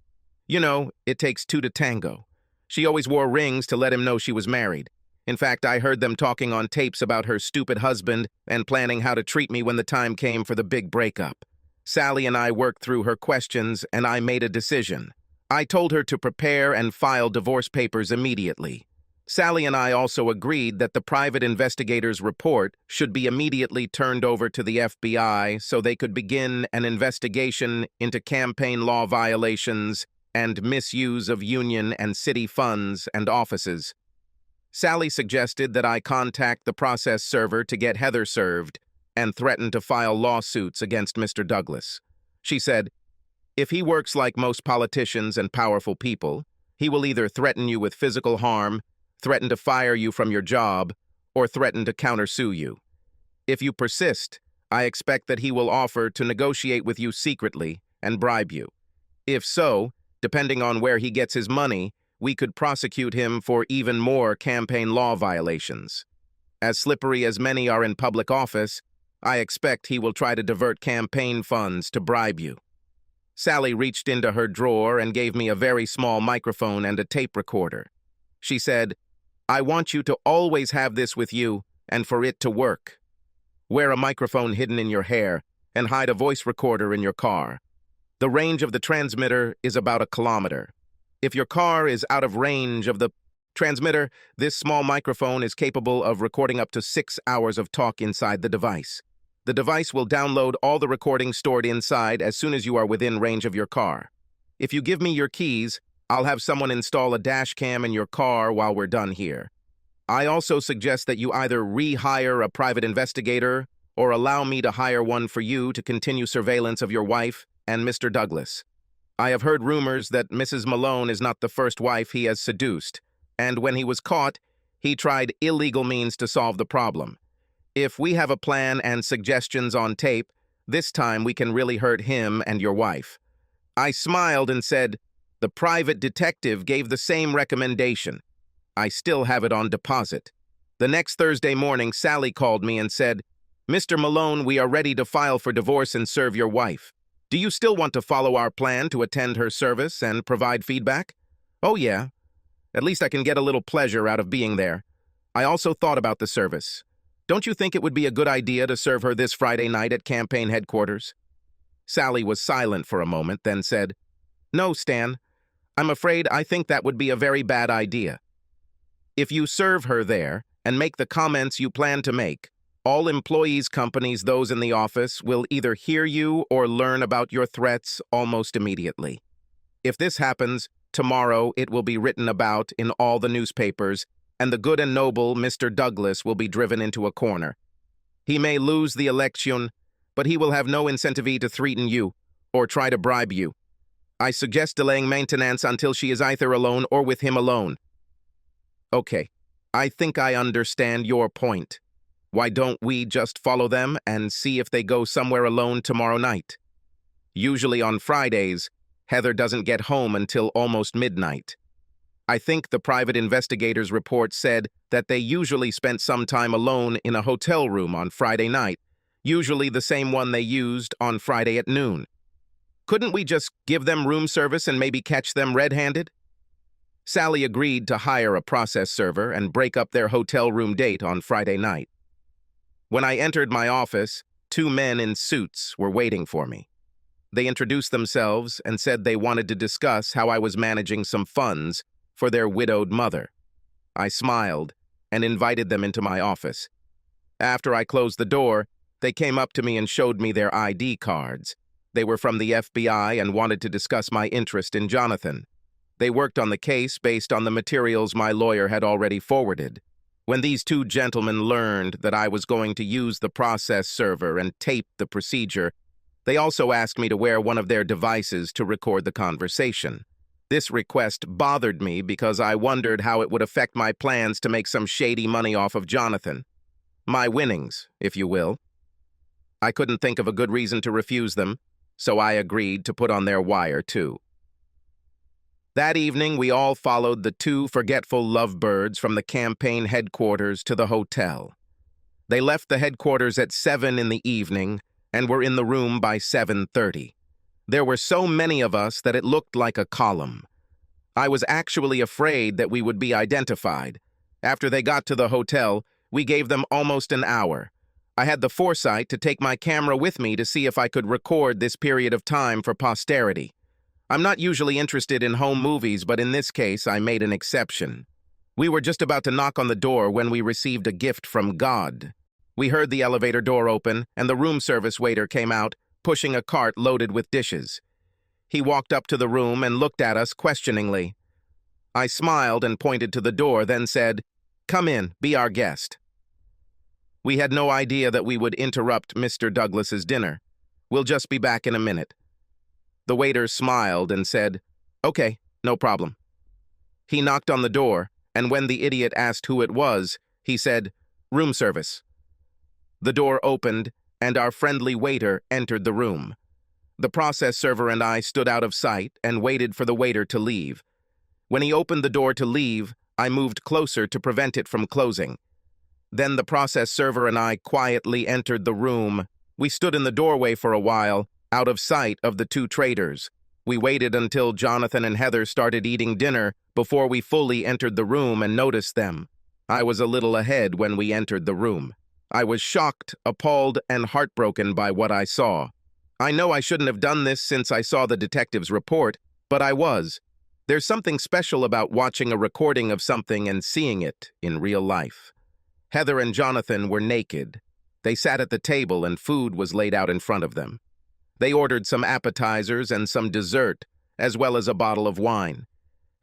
You know, it takes two to tango. She always wore rings to let him know she was married. In fact, I heard them talking on tapes about her stupid husband and planning how to treat me when the time came for the big breakup. Sally and I worked through her questions, and I made a decision. I told her to prepare and file divorce papers immediately. Sally and I also agreed that the private investigator's report should be immediately turned over to the FBI so they could begin an investigation into campaign law violations and misuse of union and city funds and offices. Sally suggested that I contact the process server to get Heather served and threaten to file lawsuits against Mr. Douglas. She said, if he works like most politicians and powerful people, he will either threaten you with physical harm, threaten to fire you from your job, or threaten to countersue you. If you persist, I expect that he will offer to negotiate with you secretly and bribe you. If so, depending on where he gets his money, we could prosecute him for even more campaign law violations. As slippery as many are in public office, I expect he will try to divert campaign funds to bribe you. Sally reached into her drawer and gave me a very small microphone and a tape recorder. She said, I want you to always have this with you and for it to work. Wear a microphone hidden in your hair and hide a voice recorder in your car. The range of the transmitter is about 1 kilometer. If your car is out of range of the transmitter, this small microphone is capable of recording up to 6 hours of talk inside the device. The device will download all the recordings stored inside as soon as you are within range of your car. If you give me your keys, I'll have someone install a dash cam in your car while we're done here. I also suggest that you either rehire a private investigator or allow me to hire one for you to continue surveillance of your wife and Mr. Douglas. I have heard rumors that Mrs. Malone is not the first wife he has seduced, and when he was caught, he tried illegal means to solve the problem. If we have a plan and suggestions on tape, this time we can really hurt him and your wife. I smiled and said, the private detective gave the same recommendation. I still have it on deposit. The next Thursday morning, Sally called me and said, Mr. Malone, we are ready to file for divorce and serve your wife. Do you still want to follow our plan to attend her service and provide feedback? Oh, yeah. At least I can get a little pleasure out of being there. I also thought about the service. Don't you think it would be a good idea to serve her this Friday night at campaign headquarters? Sally was silent for a moment, then said, "No, Stan. I'm afraid I think that would be a very bad idea. If you serve her there and make the comments you plan to make, all employees, companies, those in the office will either hear you or learn about your threats almost immediately. If this happens, tomorrow it will be written about in all the newspapers, and the good and noble Mr. Douglas will be driven into a corner. He may lose the election, but he will have no incentive to threaten you or try to bribe you. I suggest delaying maintenance until she is either alone or with him alone." "Okay, I think I understand your point. Why don't we just follow them and see if they go somewhere alone tomorrow night? Usually on Fridays, Heather doesn't get home until almost midnight. I think the private investigator's report said that they usually spent some time alone in a hotel room on Friday night, usually the same one they used on Friday at noon. Couldn't we just give them room service and maybe catch them red-handed?" Sally agreed to hire a process server and break up their hotel room date on Friday night. When I entered my office, 2 men in suits were waiting for me. They introduced themselves and said they wanted to discuss how I was managing some funds for their widowed mother. I smiled and invited them into my office. After I closed the door, they came up to me and showed me their ID cards. They were from the FBI and wanted to discuss my interest in Jonathan. They worked on the case based on the materials my lawyer had already forwarded. When these 2 gentlemen learned that I was going to use the process server and tape the procedure, they also asked me to wear one of their devices to record the conversation. This request bothered me because I wondered how it would affect my plans to make some shady money off of Jonathan. My winnings, if you will. I couldn't think of a good reason to refuse them, so I agreed to put on their wire too. That evening, we all followed the 2 forgetful lovebirds from the campaign headquarters to the hotel. They left the headquarters at 7 in the evening and were in the room by 7:30. There were so many of us that it looked like a column. I was actually afraid that we would be identified. After they got to the hotel, we gave them almost an hour. I had the foresight to take my camera with me to see if I could record this period of time for posterity. I'm not usually interested in home movies, but in this case, I made an exception. We were just about to knock on the door when we received a gift from God. We heard the elevator door open, and the room service waiter came out, pushing a cart loaded with dishes. He walked up to the room and looked at us questioningly. I smiled and pointed to the door, then said, "Come in, be our guest." We had no idea that we would interrupt Mr. Douglas's dinner. "We'll just be back in a minute." The waiter smiled and said, "Okay, no problem." He knocked on the door, and when the idiot asked who it was, he said, "Room service." The door opened, and our friendly waiter entered the room. The process server and I stood out of sight and waited for the waiter to leave. When he opened the door to leave, I moved closer to prevent it from closing. Then the process server and I quietly entered the room. We stood in the doorway for a while, out of sight of the 2 traders. We waited until Jonathan and Heather started eating dinner before we fully entered the room and noticed them. I was a little ahead when we entered the room. I was shocked, appalled, and heartbroken by what I saw. I know I shouldn't have done this since I saw the detective's report, but I was. There's something special about watching a recording of something and seeing it in real life. Heather and Jonathan were naked. They sat at the table and food was laid out in front of them. They ordered some appetizers and some dessert, as well as a bottle of wine.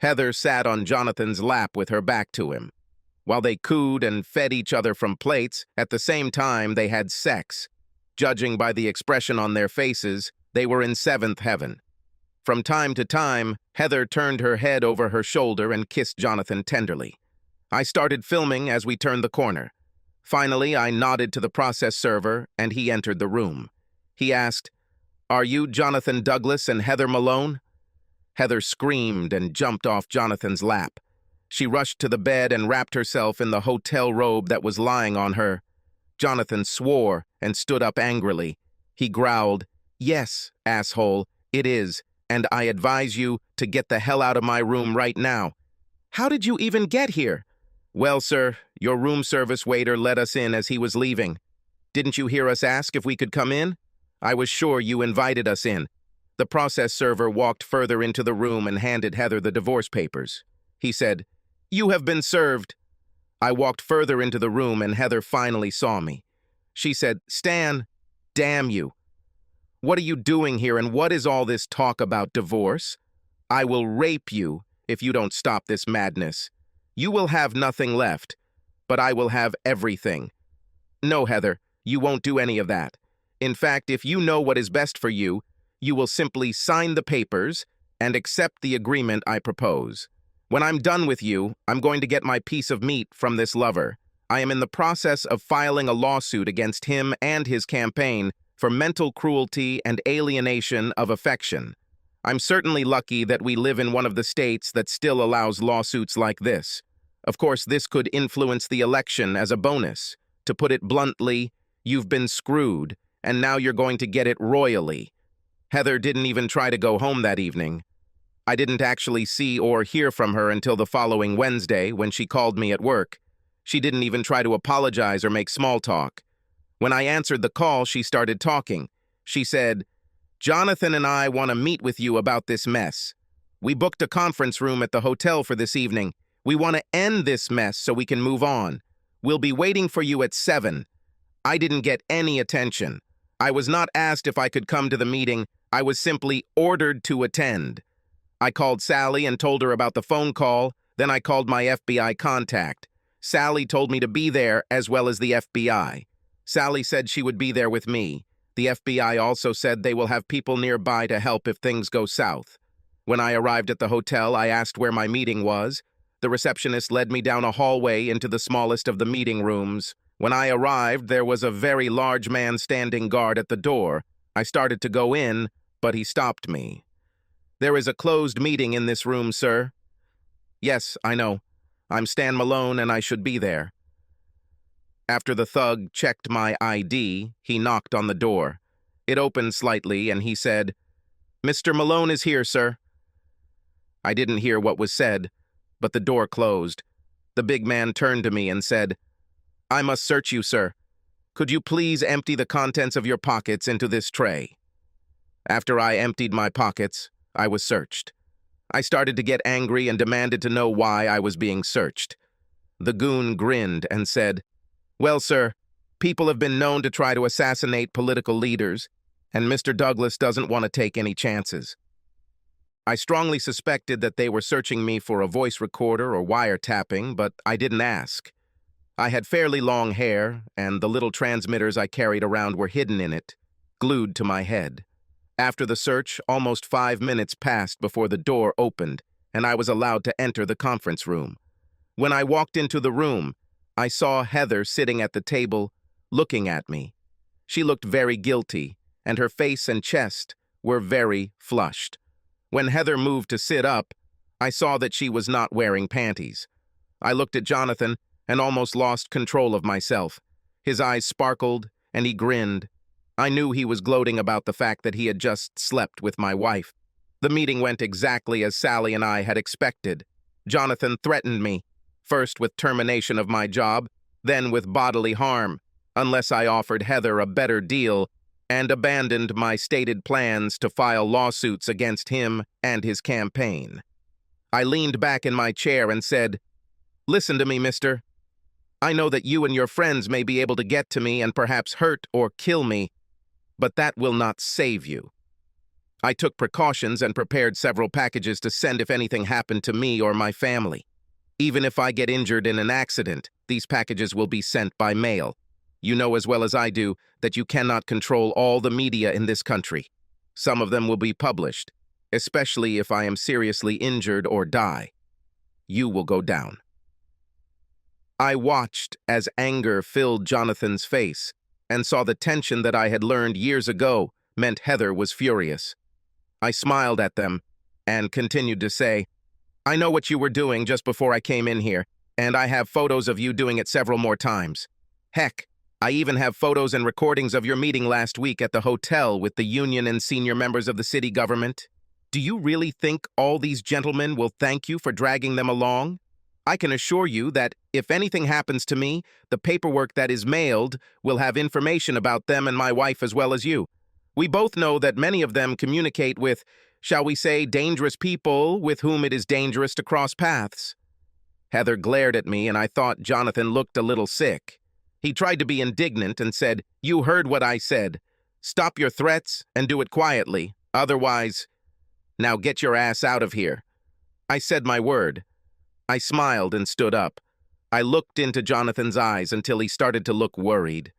Heather sat on Jonathan's lap with her back to him. While they cooed and fed each other from plates, at the same time they had sex. Judging by the expression on their faces, they were in 7th heaven. From time to time, Heather turned her head over her shoulder and kissed Jonathan tenderly. I started filming as we turned the corner. Finally, I nodded to the process server, and he entered the room. He asked, "Are you Jonathan Douglas and Heather Malone?" Heather screamed and jumped off Jonathan's lap. She rushed to the bed and wrapped herself in the hotel robe that was lying on her. Jonathan swore and stood up angrily. He growled, "Yes, asshole, it is, and I advise you to get the hell out of my room right now." How did you even get here? Well, sir, your room service waiter let us in as he was leaving. Didn't you hear us ask if we could come in? I was sure you invited us in. The process server walked further into the room and handed Heather the divorce papers. He said, "You have been served." I walked further into the room and Heather finally saw me. She said, "Stan, damn you. What are you doing here and what is all this talk about divorce? I will rape you if you don't stop this madness. You will have nothing left, but I will have everything." No, Heather, you won't do any of that. In fact, if you know what is best for you, you will simply sign the papers and accept the agreement I propose. When I'm done with you, I'm going to get my piece of meat from this lover. I am in the process of filing a lawsuit against him and his campaign for mental cruelty and alienation of affection. I'm certainly lucky that we live in one of the states that still allows lawsuits like this. Of course, this could influence the election as a bonus. To put it bluntly, you've been screwed, and now you're going to get it royally. Heather didn't even try to go home that evening. I didn't actually see or hear from her until the following Wednesday when she called me at work. She didn't even try to apologize or make small talk. When I answered the call, she started talking. She said, "Jonathan and I want to meet with you about this mess. We booked a conference room at the hotel for this evening. We want to end this mess so we can move on. We'll be waiting for you at 7. I didn't get any attention. I was not asked if I could come to the meeting. I was simply ordered to attend. I called Sally and told her about the phone call. Then I called my FBI contact. Sally told me to be there as well as the FBI. Sally said she would be there with me. The FBI also said they will have people nearby to help if things go south. When I arrived at the hotel, I asked where my meeting was. The receptionist led me down a hallway into the smallest of the meeting rooms. When I arrived, there was a very large man standing guard at the door. I started to go in, but he stopped me. "There is a closed meeting in this room, sir." "Yes, I know. I'm Stan Malone and I should be there." After the thug checked my ID, he knocked on the door. It opened slightly and he said, "Mr. Malone is here, sir." I didn't hear what was said, but the door closed. The big man turned to me and said, "I must search you, sir. Could you please empty the contents of your pockets into this tray?" After I emptied my pockets, I was searched. I started to get angry and demanded to know why I was being searched. The goon grinned and said, "Well, sir, people have been known to try to assassinate political leaders, and Mr. Douglas doesn't want to take any chances." I strongly suspected that they were searching me for a voice recorder or wiretapping, but I didn't ask. I had fairly long hair, and the little transmitters I carried around were hidden in it, glued to my head. After the search, almost 5 minutes passed before the door opened, and I was allowed to enter the conference room. When I walked into the room, I saw Heather sitting at the table, looking at me. She looked very guilty, and her face and chest were very flushed. When Heather moved to sit up, I saw that she was not wearing panties. I looked at Jonathan and almost lost control of myself. His eyes sparkled, and he grinned. I knew he was gloating about the fact that he had just slept with my wife. The meeting went exactly as Sally and I had expected. Jonathan threatened me, first with termination of my job, then with bodily harm, unless I offered Heather a better deal, and abandoned my stated plans to file lawsuits against him and his campaign. I leaned back in my chair and said, "Listen to me, mister. I know that you and your friends may be able to get to me and perhaps hurt or kill me, but that will not save you. I took precautions and prepared several packages to send if anything happened to me or my family. Even if I get injured in an accident, these packages will be sent by mail. You know as well as I do that you cannot control all the media in this country. Some of them will be published, especially if I am seriously injured or die. You will go down." I watched as anger filled Jonathan's face and saw the tension that I had learned years ago meant Heather was furious. I smiled at them and continued to say, "I know what you were doing just before I came in here, and I have photos of you doing it several more times. Heck, I even have photos and recordings of your meeting last week at the hotel with the union and senior members of the city government. Do you really think all these gentlemen will thank you for dragging them along? I can assure you that if anything happens to me, the paperwork that is mailed will have information about them and my wife as well as you. We both know that many of them communicate with, shall we say, dangerous people with whom it is dangerous to cross paths." Heather glared at me, and I thought Jonathan looked a little sick. He tried to be indignant and said, "You heard what I said. Stop your threats and do it quietly. Otherwise, now get your ass out of here." I said my word. I smiled and stood up. I looked into Jonathan's eyes until he started to look worried.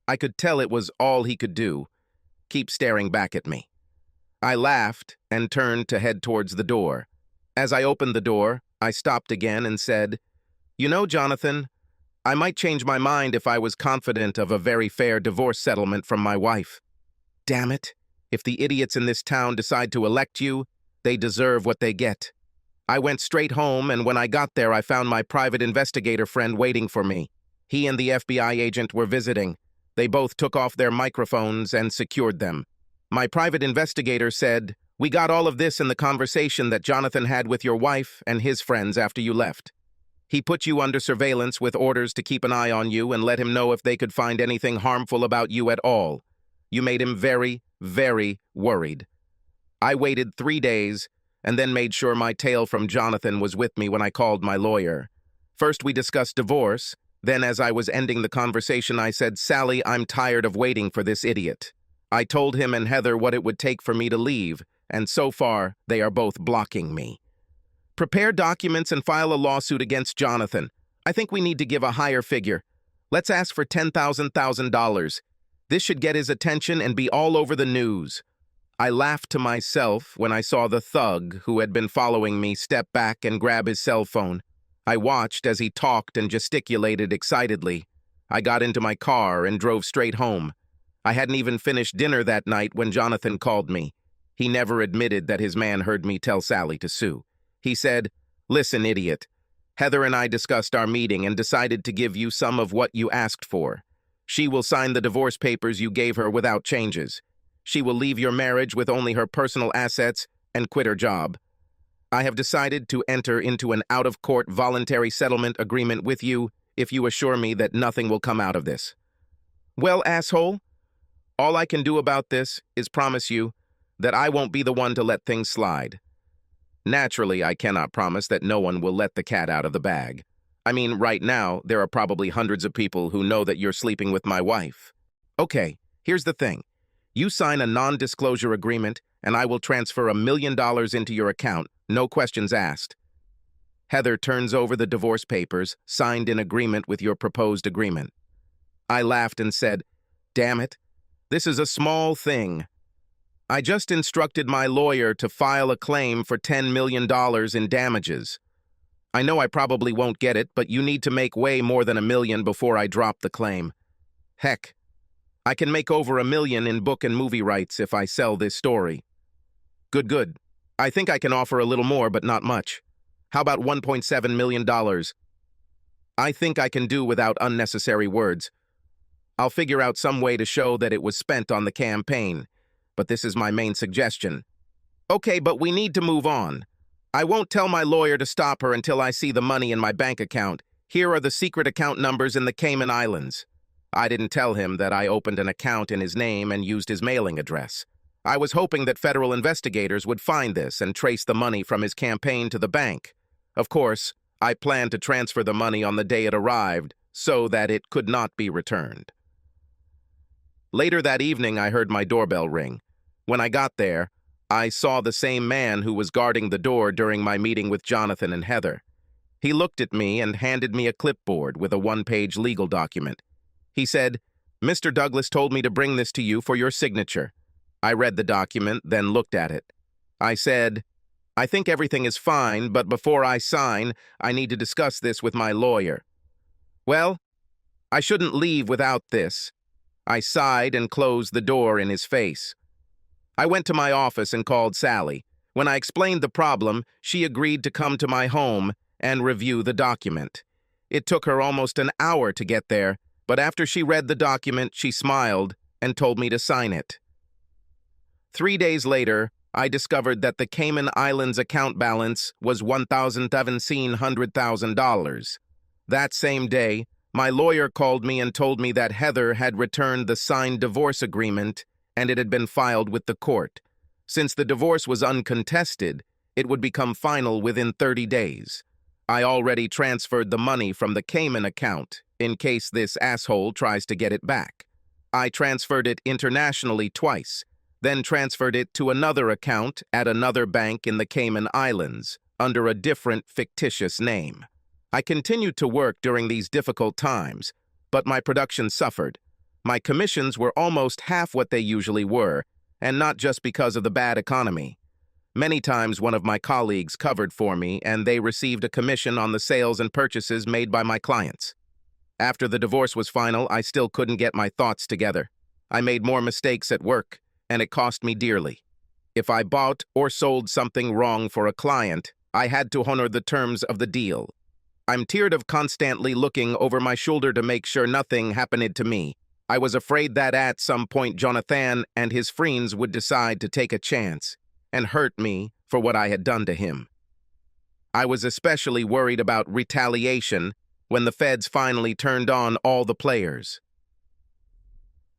I could tell it was all he could do, keep staring back at me. I laughed and turned to head towards the door. As I opened the door, I stopped again and said, "You know, Jonathan, I might change my mind if I was confident of a very fair divorce settlement from my wife. Damn it, if the idiots in this town decide to elect you, they deserve what they get." I went straight home, and when I got there, I found my private investigator friend waiting for me. He and the FBI agent were visiting. They both took off their microphones and secured them. My private investigator said, "We got all of this in the conversation that Jonathan had with your wife and his friends after you left. He put you under surveillance with orders to keep an eye on you and let him know if they could find anything harmful about you at all. You made him very, very worried. I waited 3 days and then made sure my tale from Jonathan was with me when I called my lawyer. First, we discussed divorce. Then, as I was ending the conversation, I said, 'Sally, I'm tired of waiting for this idiot.' I told him and Heather what it would take for me to leave, and so far, they are both blocking me. Prepare documents and file a lawsuit against Jonathan. I think we need to give a higher figure. Let's ask for $10,000. This should get his attention and be all over the news." I laughed to myself when I saw the thug who had been following me step back and grab his cell phone. I watched as he talked and gesticulated excitedly. I got into my car and drove straight home. I hadn't even finished dinner that night when Jonathan called me. He never admitted that his man heard me tell Sally to sue. He said, "Listen, idiot. Heather and I discussed our meeting and decided to give you some of what you asked for. She will sign the divorce papers you gave her without changes. She will leave your marriage with only her personal assets and quit her job. I have decided to enter into an out-of-court voluntary settlement agreement with you if you assure me that nothing will come out of this." Well, asshole, all I can do about this is promise you that I won't be the one to let things slide. Naturally, I cannot promise that no one will let the cat out of the bag. I mean, right now, there are probably hundreds of people who know that you're sleeping with my wife. Okay, here's the thing. You sign a non-disclosure agreement, and I will transfer $1 million into your account, no questions asked. Heather turns over the divorce papers, signed in agreement with your proposed agreement. I laughed and said, "Damn it, this is a small thing. I just instructed my lawyer to file a claim for $10 million in damages. I know I probably won't get it, but you need to make way more than $1 million before I drop the claim. Heck, I can make over $1 million in book and movie rights if I sell this story." Good. I think I can offer a little more, but not much. How about $1.7 million? I think I can do without unnecessary words. I'll figure out some way to show that it was spent on the campaign, but this is my main suggestion. Okay, but we need to move on. I won't tell my lawyer to stop her until I see the money in my bank account. Here are the secret account numbers in the Cayman Islands. I didn't tell him that I opened an account in his name and used his mailing address. I was hoping that federal investigators would find this and trace the money from his campaign to the bank. Of course, I planned to transfer the money on the day it arrived so that it could not be returned. Later that evening, I heard my doorbell ring. When I got there, I saw the same man who was guarding the door during my meeting with Jonathan and Heather. He looked at me and handed me a clipboard with a one-page legal document. He said, "Mr. Douglas told me to bring this to you for your signature." I read the document, then looked at it. I said, "I think everything is fine, but before I sign, I need to discuss this with my lawyer." "Well, I shouldn't leave without this." I sighed and closed the door in his face. I went to my office and called Sally. When I explained the problem, she agreed to come to my home and review the document. It took her almost an hour to get there, but after she read the document, she smiled and told me to sign it. 3 days later, I discovered that the Cayman Islands account balance was $1,700,000. That same day, my lawyer called me and told me that Heather had returned the signed divorce agreement and it had been filed with the court. Since the divorce was uncontested, it would become final within 30 days. I already transferred the money from the Cayman account in case this asshole tries to get it back. I transferred it internationally twice, then transferred it to another account at another bank in the Cayman Islands under a different fictitious name. I continued to work during these difficult times, but my production suffered. My commissions were almost half what they usually were, and not just because of the bad economy. Many times one of my colleagues covered for me, and they received a commission on the sales and purchases made by my clients. After the divorce was final, I still couldn't get my thoughts together. I made more mistakes at work, and it cost me dearly. If I bought or sold something wrong for a client, I had to honor the terms of the deal. I'm tired of constantly looking over my shoulder to make sure nothing happened to me. I was afraid that at some point Jonathan and his friends would decide to take a chance and hurt me for what I had done to him. I was especially worried about retaliation when the feds finally turned on all the players.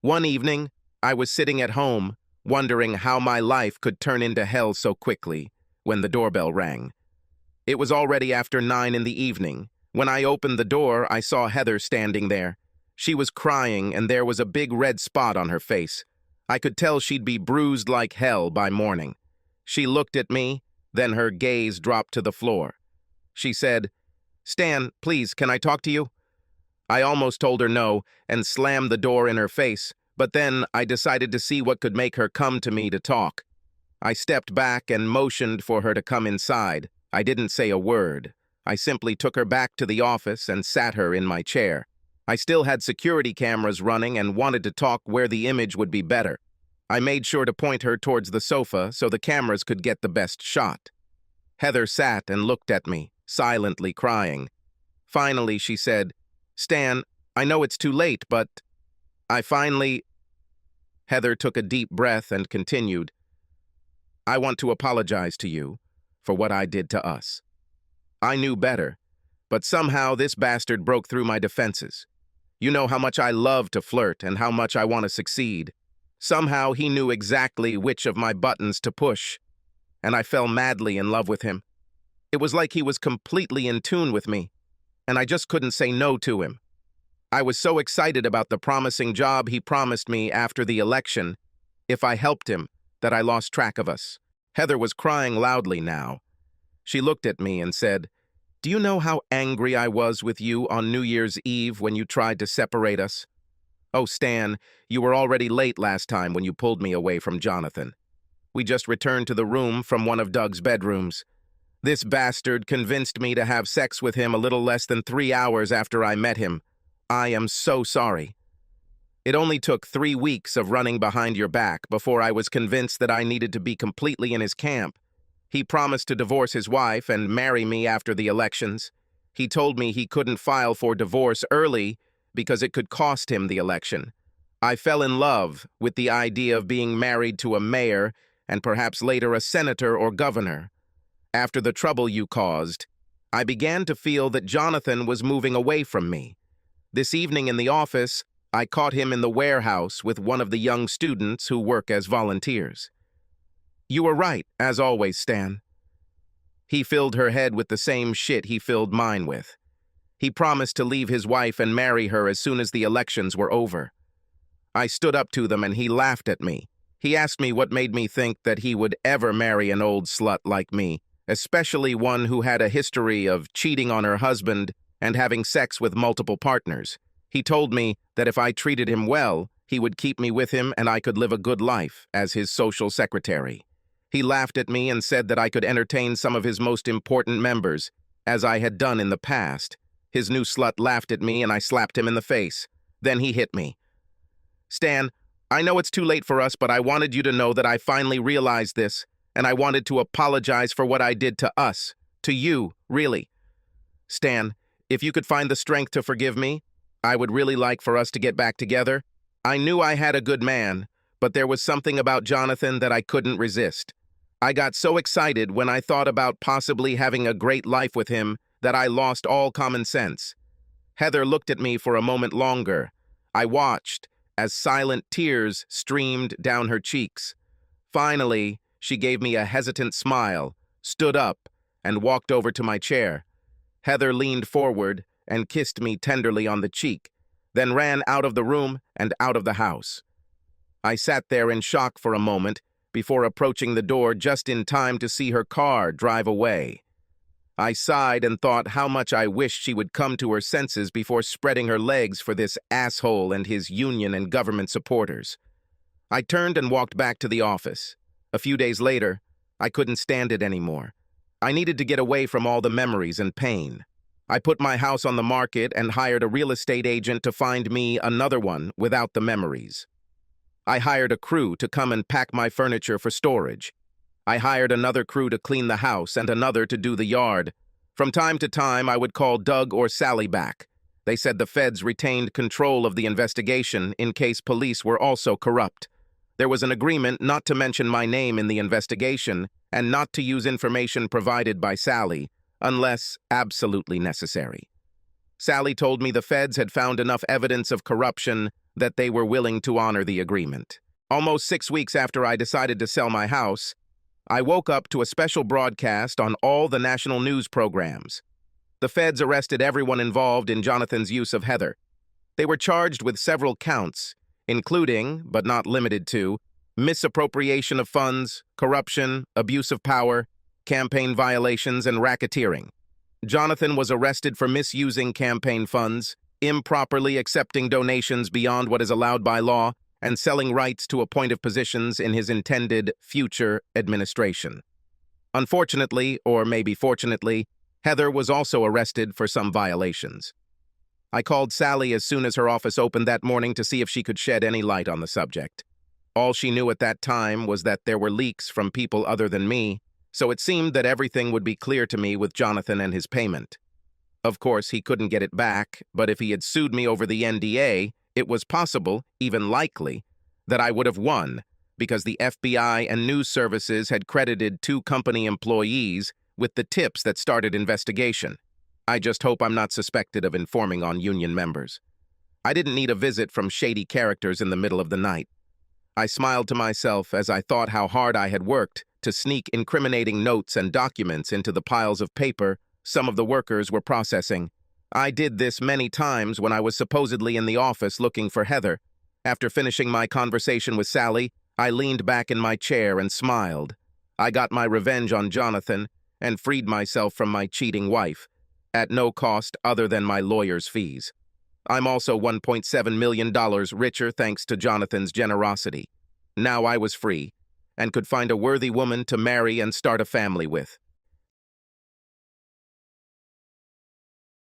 One evening, I was sitting at home, wondering how my life could turn into hell so quickly, when the doorbell rang. It was already after 9 in the evening. When I opened the door, I saw Heather standing there. She was crying, and there was a big red spot on her face. I could tell she'd be bruised like hell by morning. She looked at me, then her gaze dropped to the floor. She said, "Stan, please, can I talk to you?" I almost told her no and slammed the door in her face, but then I decided to see what could make her come to me to talk. I stepped back and motioned for her to come inside. I didn't say a word. I simply took her back to the office and sat her in my chair. I still had security cameras running and wanted to talk where the image would be better. I made sure to point her towards the sofa so the cameras could get the best shot. Heather sat and looked at me, silently crying. Finally, she said, "Stan, I know it's too late, but Heather took a deep breath and continued, "I want to apologize to you for what I did to us. I knew better, but somehow this bastard broke through my defenses. You know how much I love to flirt and how much I want to succeed. Somehow he knew exactly which of my buttons to push, and I fell madly in love with him. It was like he was completely in tune with me, and I just couldn't say no to him. I was so excited about the promising job he promised me after the election, if I helped him, that I lost track of us." Heather was crying loudly now. She looked at me and said, "Do you know how angry I was with you on New Year's Eve when you tried to separate us? Oh, Stan, you were already late last time when you pulled me away from Jonathan. We just returned to the room from one of Doug's bedrooms. This bastard convinced me to have sex with him a little less than 3 hours after I met him. I am so sorry. It only took 3 weeks of running behind your back before I was convinced that I needed to be completely in his camp. He promised to divorce his wife and marry me after the elections. He told me he couldn't file for divorce early because it could cost him the election. I fell in love with the idea of being married to a mayor and perhaps later a senator or governor. After the trouble you caused, I began to feel that Jonathan was moving away from me. This evening in the office, I caught him in the warehouse with one of the young students who work as volunteers. You were right, as always, Stan. He filled her head with the same shit he filled mine with. He promised to leave his wife and marry her as soon as the elections were over. I stood up to them and he laughed at me. He asked me what made me think that he would ever marry an old slut like me, especially one who had a history of cheating on her husband and having sex with multiple partners. He told me that if I treated him well, he would keep me with him and I could live a good life as his social secretary. He laughed at me and said that I could entertain some of his most important members, as I had done in the past. His new slut laughed at me and I slapped him in the face. Then he hit me. Stan, I know it's too late for us, but I wanted you to know that I finally realized this, and I wanted to apologize for what I did to us. To you, really. Stan, if you could find the strength to forgive me, I would really like for us to get back together. I knew I had a good man, but there was something about Jonathan that I couldn't resist. I got so excited when I thought about possibly having a great life with him that I lost all common sense. Heather looked at me for a moment longer. I watched as silent tears streamed down her cheeks. Finally, she gave me a hesitant smile, stood up, and walked over to my chair. Heather leaned forward and kissed me tenderly on the cheek, then ran out of the room and out of the house. I sat there in shock for a moment before approaching the door just in time to see her car drive away. I sighed and thought how much I wished she would come to her senses before spreading her legs for this asshole and his union and government supporters. I turned and walked back to the office. A few days later, I couldn't stand it anymore. I needed to get away from all the memories and pain. I put my house on the market and hired a real estate agent to find me another one without the memories. I hired a crew to come and pack my furniture for storage. I hired another crew to clean the house and another to do the yard. From time to time, I would call Doug or Sally back. They said the feds retained control of the investigation in case police were also corrupt. There was an agreement not to mention my name in the investigation and not to use information provided by Sally, unless absolutely necessary. Sally told me the feds had found enough evidence of corruption that they were willing to honor the agreement. Almost 6 weeks after I decided to sell my house, I woke up to a special broadcast on all the national news programs. The feds arrested everyone involved in Jonathan's use of Heather. They were charged with several counts, including, but not limited to, misappropriation of funds, corruption, abuse of power, campaign violations, and racketeering. Jonathan was arrested for misusing campaign funds, improperly accepting donations beyond what is allowed by law, and selling rights to appointive positions in his intended future administration. Unfortunately, or maybe fortunately, Heather was also arrested for some violations. I called Sally as soon as her office opened that morning to see if she could shed any light on the subject. All she knew at that time was that there were leaks from people other than me, so it seemed that everything would be clear to me with Jonathan and his payment. Of course, he couldn't get it back, but if he had sued me over the NDA, it was possible, even likely, that I would have won, because the FBI and news services had credited 2 company employees with the tips that started investigation. I just hope I'm not suspected of informing on union members. I didn't need a visit from shady characters in the middle of the night. I smiled to myself as I thought how hard I had worked to sneak incriminating notes and documents into the piles of paper some of the workers were processing. I did this many times when I was supposedly in the office looking for Heather. After finishing my conversation with Sally, I leaned back in my chair and smiled. I got my revenge on Jonathan and freed myself from my cheating wife, at no cost other than my lawyer's fees. I'm also $1.7 million richer thanks to Jonathan's generosity. Now I was free and could find a worthy woman to marry and start a family with.